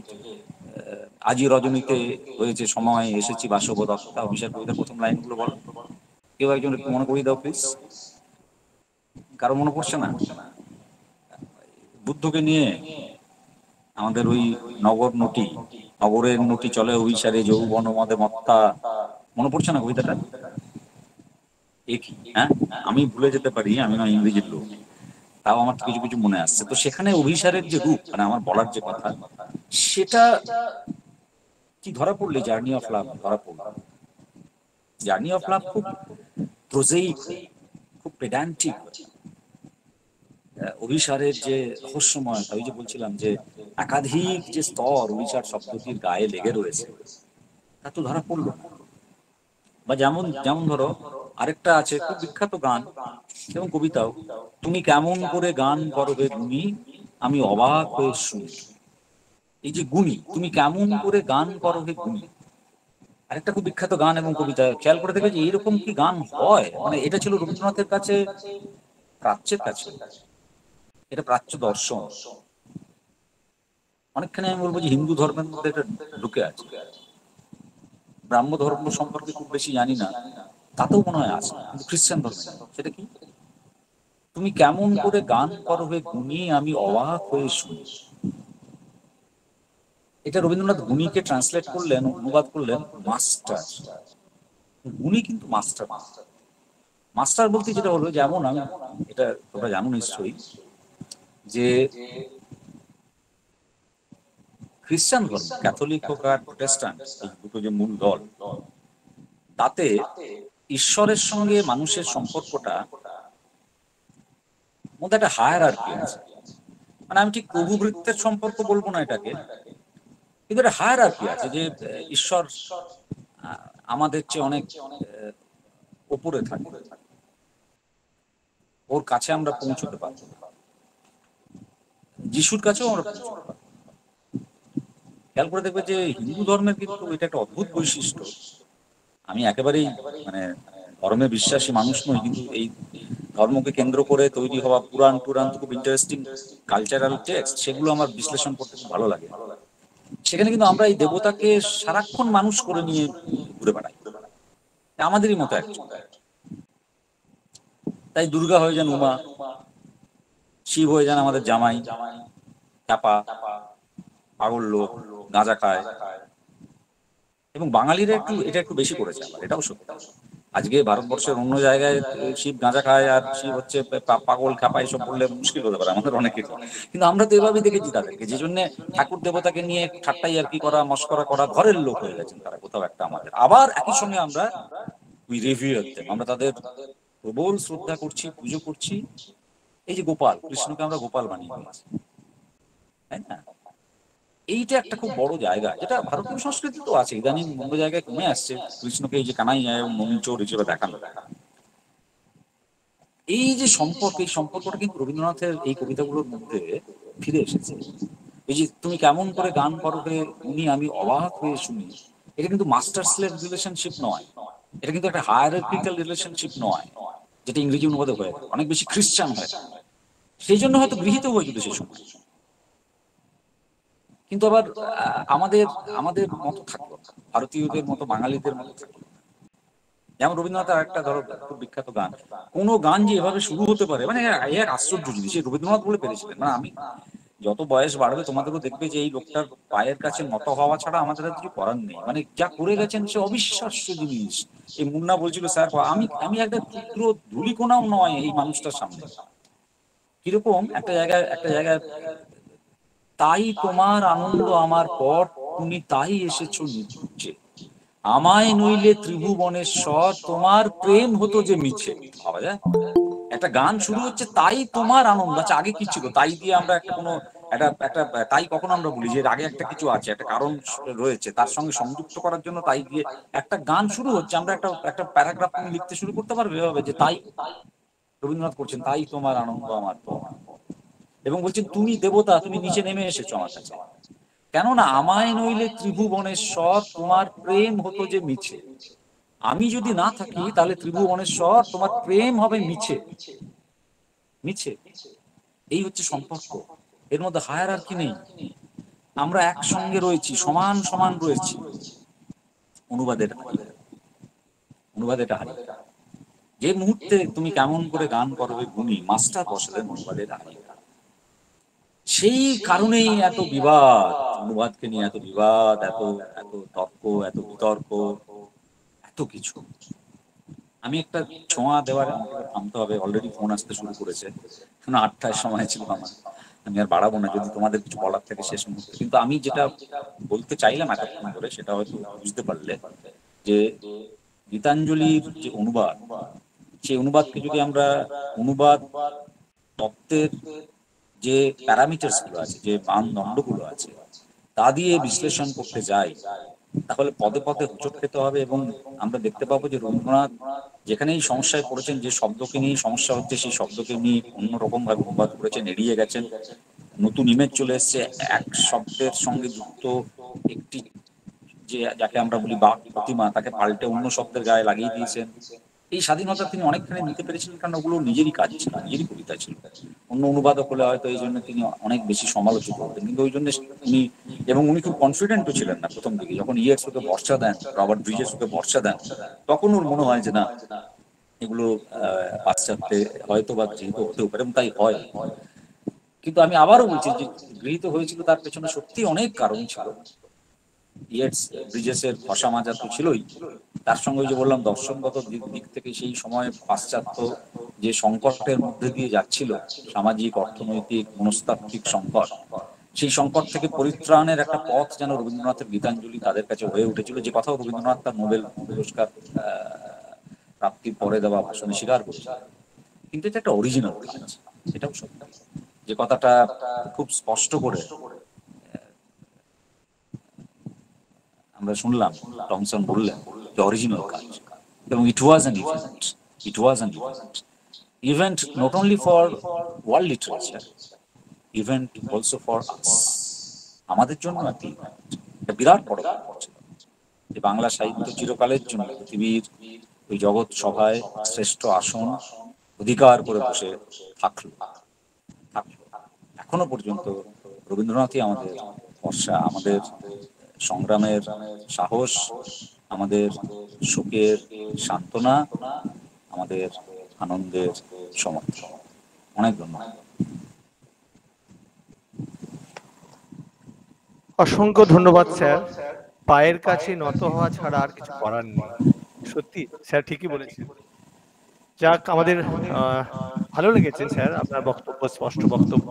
আজি রজনীতে হয়েছে সময়, এসেছি বাসবদত্তা, অভিষেক কবিতার প্রথম লাইনগুলো বলো, কেউ একজন একটু মনে করিয়ে দাও প্লিজ। কারো মনে পড়ছে না? বুদ্ধকে নিয়ে আমাদের ওই নগর নটি, নগরের নটি চলে অভিসারে যৌবন মদে মত্তা, মনে পড়ছে না কবিতাটা? একই, হ্যাঁ, আমি ভুলে যেতে পারি, আমি না ইংরেজির লোক, তাও আমার কিছু কিছু মনে আসছে। তো সেখানে অভিসারের যে রূপ, মানে আমার বলার যে কথা, সেটা কি ধরা পড়লে জার্নি অফ লাভ ধরা পড়ল। জার্নি অফ লাভ খুব প্রোজেইক, খুব পেডান্টিক। অভিসারের যে রহস্যময়, ওই যে বলছিলাম যে একাধিক যে স্তর অভিসার শব্দটির গায়ে লেগে রয়েছে, তা তো ধরা পড়লো না। বা যেমন যেমন ধরো আরেকটা আছে খুব বিখ্যাত গান এবং কবিতাও, তুমি কেমন করে গান করো হে গুণী, আমি অবাক হয়ে শুনি। এই যে গুণী, তুমি কেমন করে গান করো হে গুণী, আরেকটা খুব বিখ্যাত গান এবং কবিতা। খেয়াল করে দেখবে যে এরকম কি গান হয়, মানে এটা ছিল রবীন্দ্রনাথের কাছে, প্রাচ্যের কাছে, এটা প্রাচ্য দর্শন। অনেকখানি আমি বলবো যে হিন্দু ধর্মের মধ্যে এটা ঢুকে আছে। ব্রাহ্ম ধর্ম সম্পর্কে খুব বেশি জানি না, তাতেও মনে হয় আছে, কিন্তু খ্রিস্টান ধর্মে সেটা কি, তুমি কেমন করে গান করো হে গুণী, আমি অবাক হয়ে শুনি। এটা রবীন্দ্রনাথ গুণীকে ট্রান্সলেট করলেন, অনুবাদ করলেন মাস্টার। গুণী কিন্তু মাস্টার। মাস্টার বলতে যেটা হলো, যেমন আমি, এটা তোমরা জানো নিশ্চয়ই, যে খ্রিস্টান ধর্ম, ক্যাথলিক হোক আর প্রোটেস্টান্ট, এই দুটো যে মূল দল, তাতে ঈশ্বরের সঙ্গে মানুষের সম্পর্কটা মধ্যে একটা হায়ারার্কি আছে। মানে আমি ঠিক প্রভু ভৃত্যের সম্পর্ক বলবো না এটাকে, কিন্তু একটা হায়ারার্কি আছে, যে ঈশ্বর আমাদের চেয়ে অনেক উপরে থাকে, ওর কাছে আমরা পৌঁছতে পারবো না, যিশুর কাছেও আমরা পৌঁছতে পারবো। খেয়াল করে দেখবে যে হিন্দু ধর্মের কিন্তু এটা একটা অদ্ভুত বৈশিষ্ট্য। আমি একেবারেই মানে ধর্মে বিশ্বাসী মানুষ নই, কিন্তু এই ধর্মকে কেন্দ্র করে তৈরি হওয়া পুরাণ টুরাণ খুব ইন্টারেস্টিং কালচারাল টেক্সট, সেগুলো আমার বিশ্লেষণ করতে খুব ভালো লাগে। সেখানে কিন্তু আমরা এই দেবতাকে সারাক্ষণ মানুষ করে নিয়ে ঘুরে বেড়াই, আমাদেরই মতো একজন। তাই দুর্গা হয়ে যান উমা, শিব হয়ে যান আমাদের জামাই, চাপা পাগল লোক, গাঁজা খায়। এবং বাঙালিরা একটু এটা একটু বেশি করেছে আবার, এটাও সত্যি। আজকে ভারতবর্ষের অন্য জায়গায় শিব গাঁজা খায় আর শিব হচ্ছে পাগল খাপা, এসব বললে মুশকিল হতে পারে আমাদের অনেকে, কিন্তু আমরা তো এভাবেই দেখেছি তাদেরকে, যে জন্য ঠাকুর দেবতাকে নিয়ে ঠাট্টাই আর কি করা, মস্করা করা, ঘরের লোক হয়ে গেছেন তারা কোথাও একটা আমাদের। আবার একই সঙ্গে আমরা উই রিভিয়ার দেম, আমরা তাদের প্রবল শ্রদ্ধা করছি, পুজো করছি। এই যে গোপাল, কৃষ্ণকে আমরা গোপাল বানিয়ে দিয়েছি, তাই না? এইটা একটা খুব বড় জায়গা, যেটা ভারতীয় সংস্কৃতি তো আছে, ইদানিং অন্য জায়গায় কমে আসছে কৃষ্ণকে এই যে কানাই এবং মমিচোর হিসেবে দেখানো। এই যে সম্পর্ক, এই সম্পর্কটা কিন্তু রবীন্দ্রনাথের এই কবিতাগুলোর মধ্যে ফিরে এসেছে। এই যে তুমি কেমন করে গান করবে উনি আমি অবাক হয়ে শুনি, এটা কিন্তু মাস্টার স্লেভ রিলেশনশিপ নয়, এটা কিন্তু একটা হায়ারার্কিক্যাল রিলেশনশিপ নয়, যেটা ইংরেজি অনুবাদে হয়ে গেল, অনেক বেশি খ্রিস্টান হয়। সেই জন্য হয়তো গৃহীত হয়েছিল সেই সময়, কিন্তু আবার আমাদের আমাদের মতো থাকলো না, ভারতীয়দের মতো, বাঙালিদের মতো থাকলো না। যেমন রবীন্দ্রনাথের একটা ধরো খুব বিখ্যাত গান, কোন গান যে এভাবে শুরু হতে পারে, মানে এক আশ্চর্য জিনিস, এই রবীন্দ্রনাথ বলে পেরেছিলেন। মানে আমি যত বয়স বাড়বে তোমাদেরও দেখবে যে এই লোকটার পায়ের কাছে নত হওয়া ছাড়া আমাদের আর কিছু করার নেই। মানে যা করে গেছেন সে অবিশ্বাস্য জিনিস। এই মুন্না বলছিল স্যার, আমি আমি একটা ক্ষুদ্র ধুলিকোনাও নয় এই মানুষটার সামনে। কিরকম একটা জায়গায় তাই তোমার আনন্দ আমার পর, তুমি তাই এসেছো নিচে, আমায় নইলে ত্রিভুবনেশ্বর, তোমার প্রেম হতো যে মিছে। ভাবা যায়, একটা গান শুরু হচ্ছে তাই তোমার আনন্দ, আচ্ছা আগে কি ছিল? তাই দিয়ে আমরা একটা কোনো একটা একটা তাই কখন আমরা বলি যে এর আগে একটা কিছু আছে, একটা কারণ রয়েছে, তার সঙ্গে সংযুক্ত করার জন্য তাই দিয়ে একটা গান শুরু হচ্ছে। আমরা একটা একটা প্যারাগ্রাফ তুমি লিখতে শুরু করতে পারবে এভাবে যে তাই, রবীন্দ্রনাথ করছেন তাই তোমার আনন্দ আমার পর, এবং বলছেন তুমি দেবতা, তুমি নিচে নেমে এসেছো আমার কাছে, কেননা আমায় নইলে ত্রিভুবনেশ্বর, তোমার প্রেম হতো যে মিছে। আমি যদি না থাকি তাহলে ত্রিভুবনেশ্বর তোমার প্রেম হবে মিছে, মিছে। এই হচ্ছে সম্পর্ক, এর মধ্যে হায়ারার্কি নেই, আমরা একসঙ্গে রয়েছি, সমান সমান রয়েছি। অনুবাদের হারি, যে মুহূর্তে তুমি কেমন করে গান করবে গুণী, মাস্টার বসালেন অনুবাদের হারি। সেই কারণেই এত বিবাদ, অনুবাদকে নিয়ে এত বিবাদ, এত এত তর্ক, এত বিতর্ক, এত কিছু। আমি একটা ছোঁয়া দেওয়ার, আমাকে থামতে হবে, অলরেডি ফোন আসতে শুরু করেছে, 8টায় সময় ছিল আমার। আমি আর বাড়াবো না, যদি তোমাদের কিছু বলার থাকে শেষ মুহূর্তে। কিন্তু আমি যেটা বলতে চাইলাম এতক্ষণ ধরে, সেটা হয়তো বুঝতে পারলে, যে গীতাঞ্জলির যে অনুবাদ, সেই অনুবাদকে যদি আমরা অনুবাদ তত্ত্বের যে প্যারামিটার্স গুলো আছে, যে মানদণ্ডগুলো আছে, তা দিয়ে বিশ্লেষণ করতে যাই, তাহলে পদে পদে হোঁচট খেতে হবে। এবং আমরা দেখতে পাবো যে রবীন্দ্রনাথ যেখানেই সমস্যায় পড়েছেন, যে শব্দকে নিয়ে সমস্যা হচ্ছে, সেই শব্দকে নিয়ে অন্যরকম ভাবে অনুবাদ করেছেন, এড়িয়ে গেছেন। নতুন ইমেজ চলে এসছে, এক শব্দের সঙ্গে যুক্ত একটি, যে যাকে আমরা বলি বাক প্রতিমা, তাকে পাল্টে অন্য শব্দের গায়ে লাগিয়ে দিয়েছেন। এই স্বাধীনতা তিনি অনেকখানি নিতে পেরেছিলেন, কারণ ওগুলো নিজেরই কাজ ছিল, নিজেরই কবিতা ছিল। অন্য অনুবাদক হলে হয়তো এই জন্য তিনি অনেক বেশি সমালোচিত হতেন, কিন্তু ওই জন্য উনি, এবং উনি খুব কনফিডেন্টও ছিলেন না প্রথম দিকে। যখন ইয়েটস ওকে ভরসা দেন, রবার্ট ব্রিজেস ওকে ভরসা দেন, তখন ওর মনে হয় যে না, এগুলো পাশ্চাত্যে হয়তো বা গৃহীত হতেও পারে, এবং তাই হয়। কিন্তু আমি আবারও বলছি যে গৃহীত হয়েছিল তার পেছনে সত্যি অনেক কারণ ছিল। ইয়েটস ব্রিজেসের খসা মাজা তো ছিলই, তার সঙ্গে যে বললাম দর্শনগত দিক থেকে সেই সময় পাশ্চাত্য যে সংকটের মধ্যে দিয়ে যাচ্ছিল, সামাজিক, অর্থনৈতিক, মনস্তাত্ত্বিক সংকট, সেই সংকট থেকে পরিত্রাণের একটা পথ যেন রবীন্দ্রনাথের গীতাঞ্জলি তাদের কাছে হয়ে উঠেছিল, যে কথাও রবীন্দ্রনাথ তার নোবেল পুরস্কার প্রাপ্তির পরে দেওয়া ভাষণে স্বীকার করেছে। কিন্তু এটা একটা অরিজিনাল কাজ, এটাও সত্য, যে কথাটা খুব স্পষ্ট করে আমরা শুনলাম, টমসন বললেন যে অরিজিনাল কাজ। এবং it was an event, it was an event, event not only for world literature, event also for us, আমাদের জন্য একটা একটা বিরাট বড় ব্যাপার ছিল, যে বাংলা সাহিত্য চিরকালের জন্য পৃথিবীর ওই জগৎ সভায় শ্রেষ্ঠ আসন অধিকার করে বসে থাকলো। এখনো পর্যন্ত রবীন্দ্রনাথই আমাদের ভরসা, আমাদের সংগ্রামের সাহস, আমাদের শোকের সান্ত্বনা, আমাদের আনন্দের সমর্থন। অনেক ধন্যবাদ। অসংখ্য ধন্যবাদ স্যার। পায়ের কাছে নত হওয়া ছাড়া আর কিছু করার নেই। সত্যি স্যার ঠিকই বলেছেন। যাক, আমাদের ভালো লেগেছে স্যার আপনার বক্তব্য, স্পষ্ট বক্তব্য।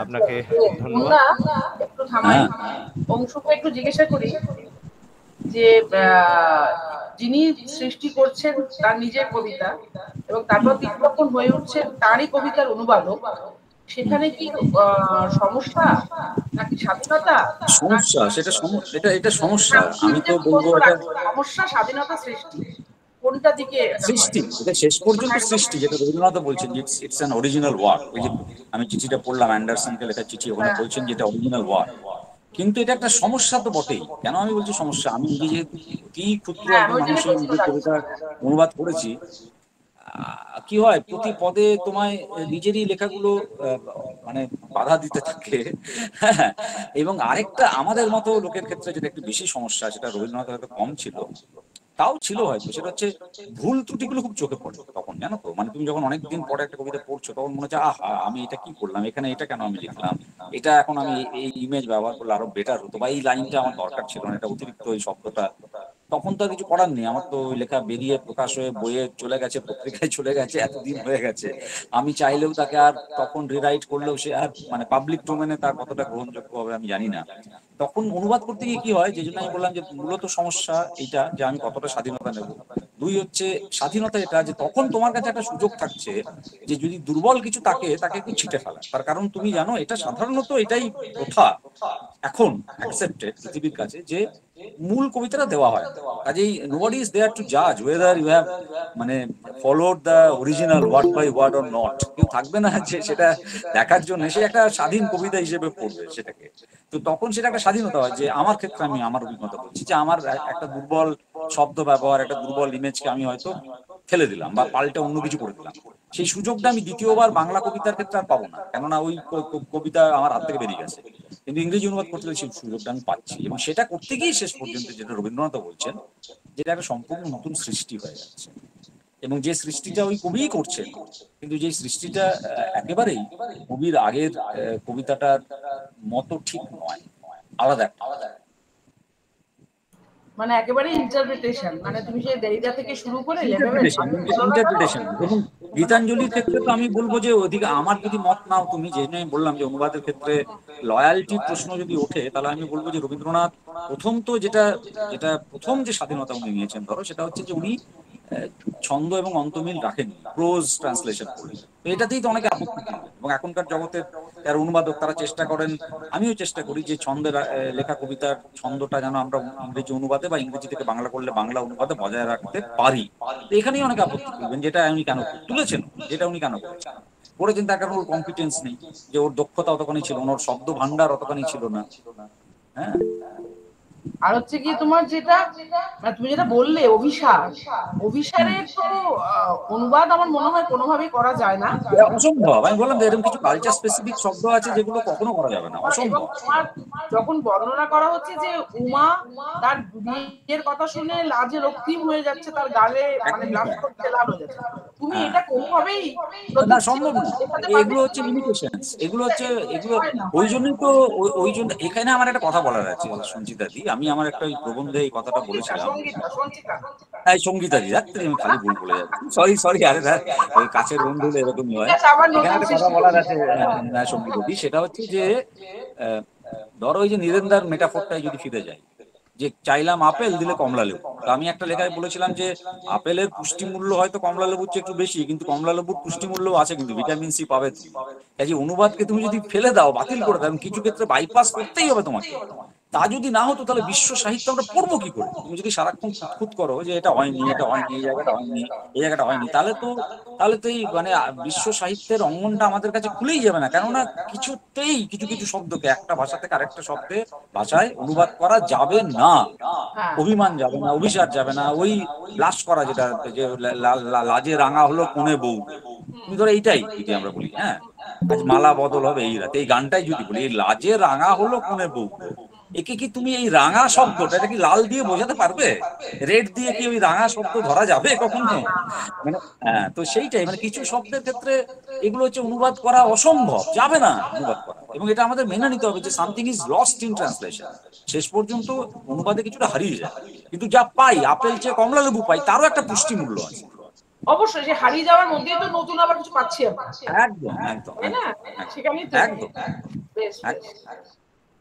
আপনাকে ধন্যবাদ। একটু থামাই, অংশকে একটু জিজ্ঞাসা করি যে যিনি সৃষ্টি করছেন তার নিজের কবিতা এবং তারপর তিনি যখন হয়ে উঠছেন তারই কবিতার অনুবাদক, সেখানে কি সমস্যা নাকি স্বাধীনতা? সমস্যা, সেটা এটা সমস্যা। আমি তো তিনটে বলবো প্রশ্ন এটা রাখছি, সমস্যা, স্বাধীনতা, সৃষ্টি, কোনটা দিকে এটা হয়? সৃষ্টি, এটা শেষ পর্যন্ত সৃষ্টি, যেটা রবীন্দ্রনাথ বলছেন যে ইটস অ্যান অরিজিনাল ওয়ার্ক। ওই যে আমি চিঠিটা পড়লাম, অ্যান্ডারসনকে লেখা চিঠি, ওখানে বলছেন যে এটা অরিজিনাল ওয়ার্ক। কিন্তু এটা একটা সমস্যা তো বটেই। কেন আমি বলছি সমস্যা, আমি নিজে যেহেতু অতি ক্ষুদ্র হ্যাঁ, একজন ওই জন্য মানুষের প্রশ্ন নিজের রাখছি। কবিতা অনুবাদ করেছি, কি হয় প্রতি পদে তোমায় নিজেরই লেখাগুলো মানে বাধা দিতে থাকে। হ্যাঁ, এবং আরেকটা আমাদের মতো লোকের ক্ষেত্রে যেটা একটু বেশি সমস্যা, সেটা রবীন্দ্রনাথের হয়তো কম ছিল, তাও ছিল হয়তো, সেটা হচ্ছে ভুল ত্রুটিগুলো খুব চোখে পড়ে তখন, জানো তো। মানে তুমি যখন অনেকদিন পরে একটা কবিতা পড়ছো, তখন মনে হচ্ছে আহা আমি এটা কি করলাম, এখানে এটা কেন আমি লিখলাম, এটা এখন আমি এই ইমেজ ব্যবহার করলে আরো বেটার হতো, বা এই লাইনটা আমার দরকার ছিল না, এটা অতিরিক্ত এই শব্দটা। তখন তো আর কিছু করার নেই, আমার তো ওই লেখা বেরিয়ে প্রকাশ হয়ে বইয়ে চলে গেছে, পত্রিকায় চলে গেছে, এতদিন হয়ে গেছে। আমি চাইলেও তাকে আর তখন রিরাইট করলেও সে আর মানে পাবলিক ডোমেনে তার কতটা গ্রহণযোগ্য হবে আমি জানি না। তখন অনুবাদ করতে গিয়ে কি হয়, যে জন্য আমি বললাম যে মূলত সমস্যা এটা যে আমি কতটা স্বাধীনতা নেব। দুই হচ্ছে স্বাধীনতা এটা যে তখন তোমার কাছে একটা সুযোগ থাকছে যে যদি দুর্বল কিছু তাকে তাকে একটু ছিটে ফেলা। তার কারণ তুমি জানো এটা সাধারণত এটাই প্রথা এখন অ্যাকসেপ্টেড পৃথিবীর কাছে, যে মূল কবিতাটা দেওয়া হয়। কাজেই নোবডি ইজ দেয়ার টু জাজ ওয়েদার ইউ হ্যাভ মানে followed the original word by word or not. কেউ থাকবে না যে সেটা দেখার জন্য, সে একটা স্বাধীন কবিতা হিসেবে পড়বে সেটাকে। তো তখন সেটা একটা স্বাধীনতা হয়। যে আমার ক্ষেত্রে আমি আমার অভিজ্ঞতা বলছি, যে আমার একটা দুর্বল শব্দ ব্যবহার, একটা দুর্বল ইমেজকে আমি হয়তো ফেলে দিলাম বা পাল্টে অন্য কিছু করে দিলাম, সেই সুযোগটা আমি দ্বিতীয়বার বাংলা কবিতার ক্ষেত্রে আর পাবো না, কেননা ওই কবিতা আমার হাত থেকে বেরিয়ে গেছে। কিন্তু ইংরেজি অনুবাদ করতে গেলে সেই সুযোগটা আমি পাচ্ছি, এবং সেটা করতে গিয়ে শেষ পর্যন্ত যেটা রবীন্দ্রনাথ বলছেন, যেটা একটা সম্পূর্ণ নতুন সৃষ্টি হয়ে যাচ্ছে। এবং যে সৃষ্টিটা ওই কবিই করছেন, কিন্তু যে সৃষ্টিটা একেবারেই কবির আগের কবিতাটার মতো ঠিক নয়, আলাদা একটা। মানে একেবারে ইন্টারপ্রিটেশন, মানে তুমি সেই দেরিটা থেকে শুরু করে লেভেলে ইন্টারপ্রিটেশন, ইন্টারপ্রিটেশন। এবং গীতাঞ্জলির ক্ষেত্রে তো আমি বলবো যে ওদিকে আমার যদি মত নাও তুমি, যে জন্য আমি বললাম যে অনুবাদের ক্ষেত্রে লয়ালটির প্রশ্ন যদি ওঠে, তাহলে আমি বলবো যে রবীন্দ্রনাথ প্রথম তো যেটা যেটা প্রথম যে স্বাধীনতা উনি নিয়েছেন, ধরো সেটা হচ্ছে যে উনি ছন্দ এবং অন্তমিল রাখেননি, প্রোজ ট্রান্সলেশন করলেন। তো এটাতেই তো অনেকে আপত্তি করলেন। এবং এখনকার জগতের যারা অনুবাদক তারা চেষ্টা করেন, আমিও চেষ্টা করি, যে ছন্দের লেখা কবিতার ছন্দটা যেন আমরা ইংরেজি অনুবাদে বা ইংরেজি থেকে বাংলা করলে বাংলা অনুবাদে বজায় রাখতে পারি। তো এখানেই অনেকে আপত্তি করবেন, যেটা উনি কেন তুলেছেন, যেটা উনি কেন করেছেন। করেছেন তার কারণ ওর কম্পিটেন্স নেই, যে ওর দক্ষতা অতখানি ছিল না, ওর শব্দ ভান্ডার অতখানি ছিল না। হ্যাঁ, আর হচ্ছে কি তোমার যেটা মানে তুমি যেটা বললে অভিসার, অভিসারের তো অনুবাদ আমার মনে হয় কোনোভাবেই করা যায় না। অসম্ভব। আমি বললাম এরকম কিছু কালচার স্পেসিফিক শব্দ আছে যেগুলো কখনো করা যাবে না, এবং অসম্ভব। তোমার যখন বর্ণনা করা হচ্ছে যে উমা তার বিয়ের কথা শুনে লাজে রক্তিম হয়ে যাচ্ছে, তার গালে মানে একদমই ব্লাশ তাই। করছে, লাল হয়ে যাচ্ছে, তুমি হ্যাঁ, এটা কোনোভাবেই না প্রতিচ্ছেদ সম্ভব না। দেখাতে পারবে? এগুলো হচ্ছে লিমিটেশনস, এগুলো হচ্ছে এগুলো। হয় না, ওই হয় না। জন্যই তো ওই জন্য এখানে আমার একটা কথা বলার আছে সঞ্চিতা দি, আমি আমার একটা ওই প্রবন্ধে এই কথাটা সঙ্গীতা, বলেছিলাম। সঙ্গীতা, সঞ্চিতা। হ্যাঁ, সঙ্গীতা দি, রাত্রি আমি খালি ভুল বলে যাচ্ছি, সরি সরি। আরে না, ওই কাছের বন্ধু হলে এরকমই ঠিক হয়। আছে, আবার এখানে নতুন একটা কথা সৃষ্টি বলার করি। আছে সঙ্গীতা দি, সেটা হচ্ছে যে আহ, ধরো ওই যে নীরেন্দার মেটাফোরটাই যদি ফিরে যায়, যে চাইলাম আপেল দিলে কমলা লেবু। তো আমি একটা লেখায় বলেছিলাম যে আপেলের পুষ্টি মূল্য হয়তো কমলা লেবুর চেয়ে একটু বেশি, কিন্তু কমলা লেবুর পুষ্টি মূল্য আছে, কিন্তু ভিটামিন সি পাবে তুমি। কাজে অনুবাদকে তুমি যদি ফেলে দাও, বাতিল করে দাও, কিছু ক্ষেত্রে বাইপাস করতেই হবে তোমাকে। তা যদি না হতো তাহলে বিশ্ব সাহিত্য আমরা পড়বো কি করে? তুমি যদি সারাক্ষণ খুঁতখুত করো যে এটা হয়নি, এটা হয়নি, এই জায়গাটা হয়নি, এই জায়গাটা হয়নি, তাহলে তো এই মানে বিশ্ব সাহিত্যের অঙ্গনটা আমাদের কাছে খুলেই যাবে না। কেননা কিছুতেই কিছু কিছু শব্দকে একটা ভাষা থেকে আরেকটা শব্দে ভাষায় অনুবাদ করা যাবে না। হ্যাঁ, অভিমান যাবে না, অভিশাপ যাবে না, ওই ব্লাস্ট করা, যেটা যে লাজে রাঙা হলো কোণে বউ। তুমি ধরো এইটাই যদি আমরা বলি, হ্যাঁ আজ মালা বদল হবে এই রাতে, এই গানটাই যদি বলি, এই লাজে রাঙা হলো কোণে বউ, একে কি তুমি এই রাঙা শব্দটা এটা কি লাল দিয়ে বোঝাতে পারবে? রেড দিয়ে কি ওই রাঙা শব্দ ধরা যাবে কখনো? মানে হ্যাঁ, তো সেইটাই মানে কিছু শব্দের ক্ষেত্রে এগুলো হচ্ছে অনুবাদ করা অসম্ভব, যাবে না অনুবাদ করা। এবং এটা আমাদের মেনে নিতে হবে যে something is lost in translation. শেষ পর্যন্ত অনুবাদে কিছুটা হারিয়ে যায়, কিন্তু যা পাই আপেল চেয়ে কমলা লেবু পাই, তারও একটা পুষ্টি মূল্য আছে। অবশ্যই সে হারিয়ে যাওয়ার মধ্যেই তো নতুন আবার কিছু পাচ্ছি আমরা, একদম একদম তাই না? একদম সেখানেই তো একদম বেশ বেশ। একদম।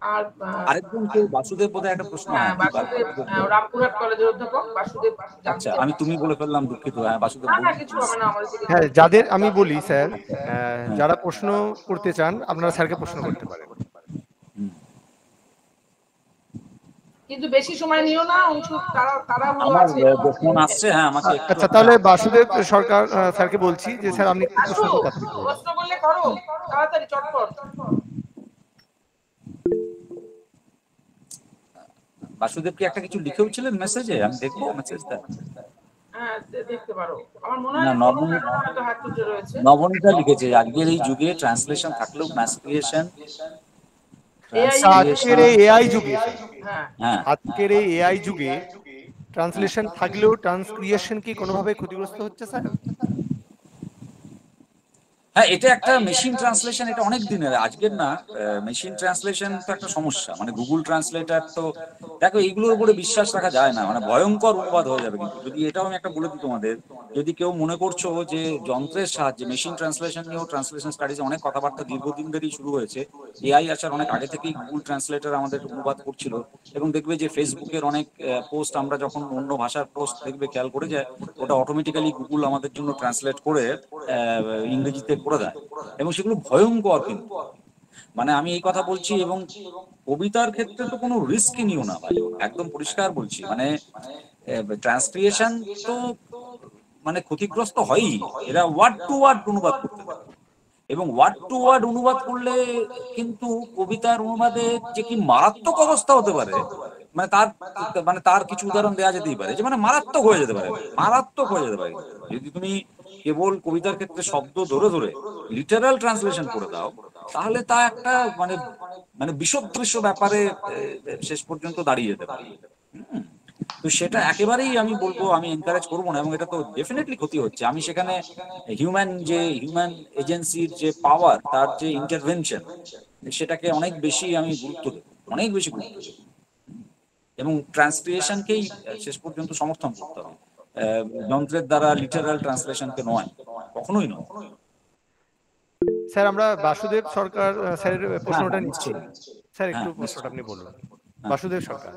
আর আরেকজন কেউ বাসুদেব বোধহয় একটা প্রশ্ন, হ্যাঁ, হ্যাঁ বাসুদেব রামপুরহাট কলেজের অধ্যাপক বাসুদেব জানতে আচ্ছা, আমি তুমি বলে ফেললাম, দুঃখিত। হ্যাঁ, বাসুদেব না না বলুন কিছু please। হবে না, আমাদের দিকে হ্যাঁ, যাদের আমি বলি স্যার, হ্যাঁ। যারা প্রশ্ন করতে চান আপনারা স্যারকে প্রশ্ন করতে পারেন। হুম। কিন্তু বেশি সময় নিও না, অংশু তাড়াহুড়ো আমার আছে। ফোন আসছে, হ্যাঁ আমাকে একটু আচ্ছা, তাহলে বাসুদেব সরকার স্যারকে বলছি যে স্যার আপনি একটু আসো, প্রশ্নটা তাড়াতাড়ি করুন। প্রশ্ন করলে করো তাড়াতাড়ি চটপট। বাসুদেব কি একটা কিছু লিখেও ছিলেন মেসেজে? আমি দেখবো মেসেজটা। হ্যাঁ দেখতে পারো, আমার মনে হয় না, যে কোনো কারণে হয়তো হাত তুলে রয়েছে। নবনীতা লিখেছে, আজকের এই যুগে ট্রান্সলেশন থাকলেও মাস ক্রিয়েশন আজকের এই এআই যুগে, হ্যাঁ হ্যাঁ আজকের এই এআই যুগে ট্রান্সলেশন থাকলেও ট্রান্সক্রিয়েশন কি কোনোভাবে ক্ষতিগ্রস্ত হচ্ছে স্যার? হ্যাঁ, এটা একটা মেশিন ট্রান্সলেশন, এটা অনেক দিনের, আজকের না। মেশিন ট্রান্সলেশন তো একটা সমস্যা, মানে গুগল ট্রান্সলেটার তো দেখো এইগুলোর উপরে বিশ্বাস রাখা যায় না, মানে ভয়ঙ্কর অনুবাদ হয়ে যাবে। কিন্তু যদি এটাও আমি একটা বলে দিই তোমাদের, যদি কেউ মনে করছো যে যন্ত্রের সাহায্যে মেশিন ট্রান্সলেশন নিয়েও ট্রান্সলেশন স্টাডিজে অনেক কথাবার্তা দীর্ঘদিন ধরেই শুরু হয়েছে। এআই আসার অনেক আগে থেকেই গুগল ট্রান্সলেটার আমাদের অনুবাদ করছিল। এবং দেখবে যে ফেসবুকের অনেক পোস্ট আমরা যখন অন্য ভাষার পোস্ট দেখবে খেয়াল করে যায়, ওটা অটোমেটিক্যালি গুগল আমাদের জন্য ট্রান্সলেট করে ইংরেজিতে করে দেয়, এবং সেগুলো ভয়ঙ্কর। কিন্তু মানে আমি এই কথা বলছি, এবং কবিতার ক্ষেত্রে তো কোনো রিস্কই নিও না ভাই, একদম পরিষ্কার বলছি। মানে ট্রান্সক্রিয়েশন তো মানে ক্ষতিগ্রস্ত হয়ই, এরা ওয়ার্ড টু ওয়ার্ড অনুবাদ করতে পারে, এবং ওয়ার্ড টু ওয়ার্ড অনুবাদ করলে কিন্তু কবিতার অনুবাদে যে কি মারাত্মক অবস্থা হতে পারে, মানে তার কিছু উদাহরণ দেওয়া যেতেই পারে, যে মানে মারাত্মক হয়ে যেতে পারে, মারাত্মক হয়ে যেতে পারে। যদি তুমি কেবল কবিতার ক্ষেত্রে শব্দ ধরে ধরে লিটারাল ট্রান্সলেশন করে দাও, তাহলে তা একটা মানে মানে বিষদৃশ্য ব্যাপারে শেষ পর্যন্ত দাঁড়িয়ে যেতে পারে। হুম। তো সেটা একেবারেই আমি বলবো, আমি এনকারেজ করবো না, এবং এটা তো ডেফিনেটলি ক্ষতি হচ্ছে। আমি সেখানে হিউম্যান এজেন্সির যে পাওয়ার, তার যে ইন্টারভেনশন, সেটাকে অনেক বেশি আমি গুরুত্ব দেব, অনেক বেশি গুরুত্ব দেব, এবং ট্রান্সক্রিয়েশনকেই শেষ পর্যন্ত সমর্থন করতে হবে, যন্ত্রের দ্বারা লিটারাল ট্রান্সলেশনকে নয়, কখনোই নয়। স্যার, আমরা বাসুদেব সরকার স্যারের হ্যাঁ প্রশ্নটা হ্যাঁ, নিচ্ছি। নিশ্চয়ই। স্যার হ্যাঁ, একটু প্রশ্নটা নিশ্চয়ই। আপনি বলুন। হ্যাঁ। বাসুদেব সরকার।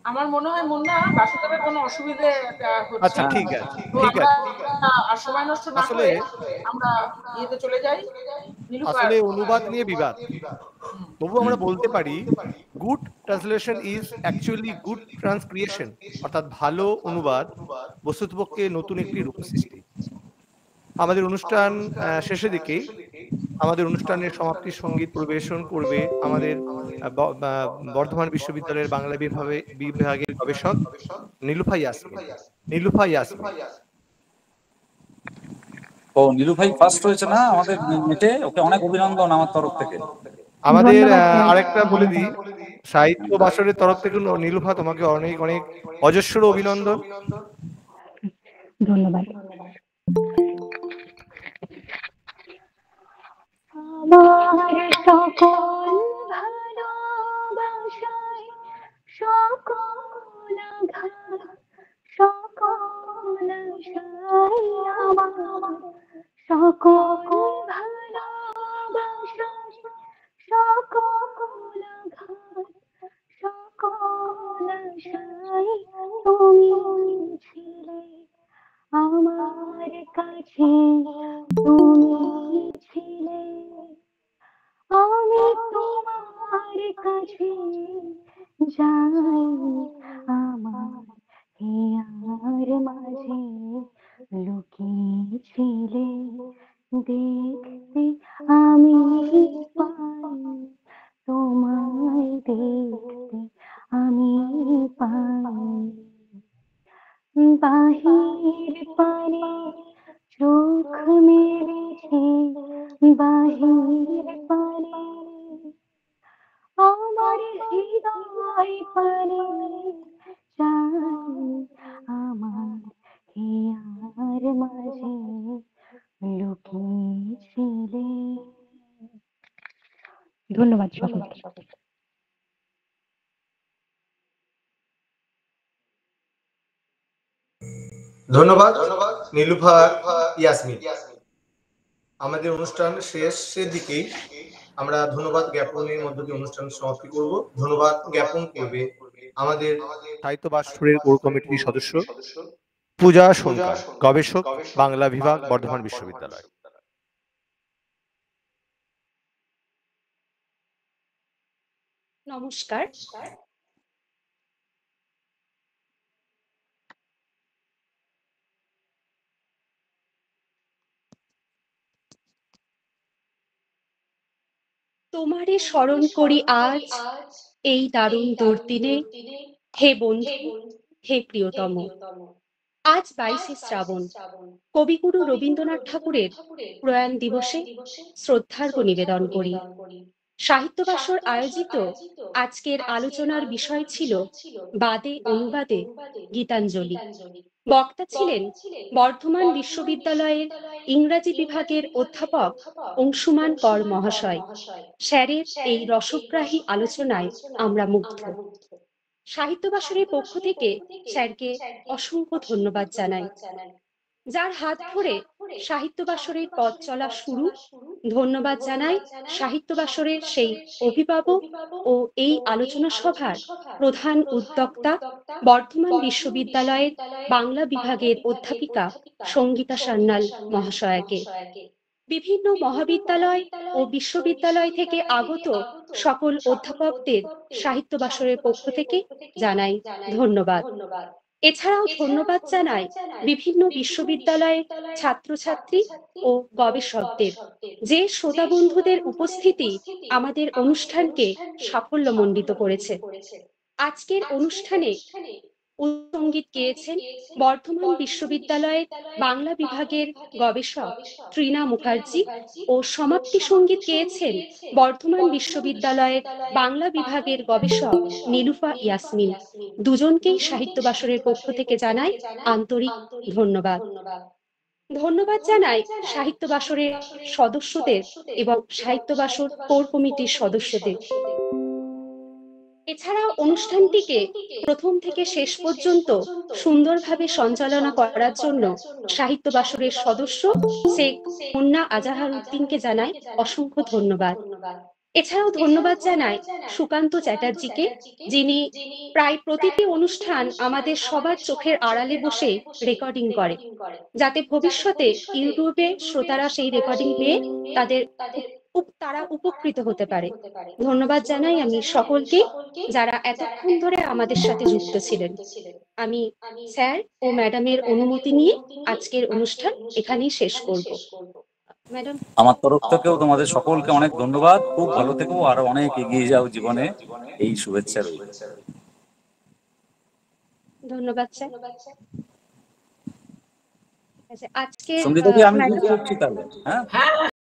আমার মনে হয় মুন্না, বাসুদেবের কোনো অসুবিধে হচ্ছে আচ্ছা, না। ঠিক আছে, তো ঠিক আমরা আছে। আর সময় নষ্ট না আসলে করে আমরা ইয়েতে চলে যাই, নীলুফার। আসলে অনুবাদ নিয়ে বিবাদ, তবু আমরা বলতে পারি good translation is actually good transcreation, অর্থাৎ ভালো অনুবাদ বস্তুতপক্ষে নতুন একটি রূপ সৃষ্টি। আমাদের অনুষ্ঠান শেষের দিকে আমাদের অনুষ্ঠানের সমাপ্তির সঙ্গীত পরিবেশন করবে আমাদের বর্ধমান বিশ্ববিদ্যালয়ের বাংলা বিভাগের গবেষক নীলুফা ইয়াসমিন। নীলুফা ইয়াসমিন। ও, নীলু ভাই ফার্স্ট হয়েছে না আমাদের নেটে, ওকে অনেক অভিনন্দন আমার তরফ থেকে। আমাদের আরেকটা বলে দিই, সাহিত্য বাসরের তরফ থেকে নীলুফা তোমাকে অনেক অনেক অজস্র অভিনন্দন। ধন্যবাদ। আমার সকল ভালোবাসায় সকল আঘাত সকল আশায়, আমার সকল ভালোবাসায় সকল আঘাত সকল আশায়, তুমি ছিলে আমার কাছে, তুমি ছিলে, আমি তোমার কাছে যাই, আমার হিয়ার মাঝে লুকিয়েছিলে, দেখতে আমি পাই, তোমায় দেখতে আমি পাই, বাহির পানে চোখ মেলেছে, বাহির পানে আমার হৃদয় পানে চাই, আমার হিয়ার মাঝে লুকিয়েছিলে। ধন্যবাদ সকলকে। ধন্যবাদ। নীলুফার ইয়াসমিন। আমাদের অনুষ্ঠান শেষের দিকেই আমরা ধন্যবাদ জ্ঞাপনের মধ্য দিয়ে অনুষ্ঠান সমাপ্তি করব। ধন্যবাদ জ্ঞাপন করবে আমাদের সাহিত্য বাসরের কোর কমিটির সদস্য পূজা সোনকার, গবেষক, বাংলা বিভাগ, বর্ধমান বিশ্ববিদ্যালয়। নমস্কার। তোমারে স্মরণ করি আজ এই দারুণ দুর্দিনে, হে বন্ধু, হে প্রিয়তম। আজ 22শে শ্রাবণ, কবিগুরু রবীন্দ্রনাথ ঠাকুরের প্রয়াণ দিবসে শ্রদ্ধার্ঘ্য নিবেদন করি। সাহিত্যবাসর আয়োজিত আজকের আলোচনার বিষয় ছিল বাদে অনুবাদে গীতাঞ্জলি। বক্তা ছিলেন বর্ধমান বিশ্ববিদ্যালয়ের ইংরাজি বিভাগের অধ্যাপক অংশুমান কর মহাশয়। স্যারের এই রসগ্রাহী আলোচনায় আমরা মুগ্ধ। সাহিত্যবাসরের পক্ষ থেকে স্যারকে অসংখ্য ধন্যবাদ জানাই। যার হাত ধরে সাহিত্যবাসরের পথ চলা শুরু, ধন্যবাদ জানাই সাহিত্যবাসরের সেই অভিভাবক ও এই আলোচনা সভার প্রধান উদ্যোক্তা বর্ধমান বিশ্ববিদ্যালয়ের বাংলা বিভাগের অধ্যাপিকা সঙ্গীতা সান্যাল মহাশয়াকে। বিভিন্ন মহাবিদ্যালয় ও বিশ্ববিদ্যালয় থেকে আগত সকল অধ্যাপকদের সাহিত্যবাসরের পক্ষ থেকে জানাই ধন্যবাদ। এছাড়াও ধন্যবাদ জানাই বিভিন্ন বিশ্ববিদ্যালয়ের ছাত্রছাত্রী ও গবেষকদের, যে শ্রোতা বন্ধুদের উপস্থিতি আমাদের অনুষ্ঠানকে সাফল্যমণ্ডিত করেছে। আজকের অনুষ্ঠানে সঙ্গীত গেয়েছেন বর্ধমান বিশ্ববিদ্যালয়ের বাংলা বিভাগের গবেষক তৃণা মুখার্জি ও সমাপ্তি সঙ্গীত গেয়েছেন বর্ধমান বিশ্ববিদ্যালয়ের বাংলা বিভাগের গবেষক নীলুফা ইয়াসমিন। দুজনকেই সাহিত্যবাসরের পক্ষ থেকে জানাই আন্তরিক ধন্যবাদ। ধন্যবাদ জানাই সাহিত্যবাসরের সদস্যদের এবং সাহিত্যবাসর কোর কমিটির সদস্যদের। এছাড়াও অনুষ্ঠানটিকে প্রথম থেকে শেষ পর্যন্ত সুন্দরভাবে সঞ্চালনা করার জন্য সাহিত্যবাসরের সদস্য শেখ মুন্না আজাহার উদ্দিনকে জানাই অসংখ্য ধন্যবাদ। এছাড়াও ধন্যবাদ জানাই সুকান্ত চ্যাটার্জিকে, যিনি প্রায় প্রতিটি অনুষ্ঠান আমাদের সবার চোখের আড়ালে বসে রেকর্ডিং করে, যাতে ভবিষ্যতে ইউটিউবে শ্রোতারা সেই রেকর্ডিং পেয়ে তারা উপকৃত হতে পারে। ধন্যবাদ জানাই আমি সকলকে যারা এতক্ষণ ধরে আমাদের সাথে যুক্ত ছিলেন। আমি স্যার ও ম্যাডামের অনুমতি নিয়ে আজকের অনুষ্ঠান এখানেই শেষ করব। ম্যাডাম, আমার তরফ থেকেও তোমাদের সকলকে অনেক ধন্যবাদ। খুব ভালো থেকো, আরো অনেক এগিয়ে যাও জীবনে, এই শুভেচ্ছা রইল। ধন্যবাদ স্যার। আজকে সঙ্গীতাকে আমি বুঝতে পারছি তাহলে। হ্যাঁ,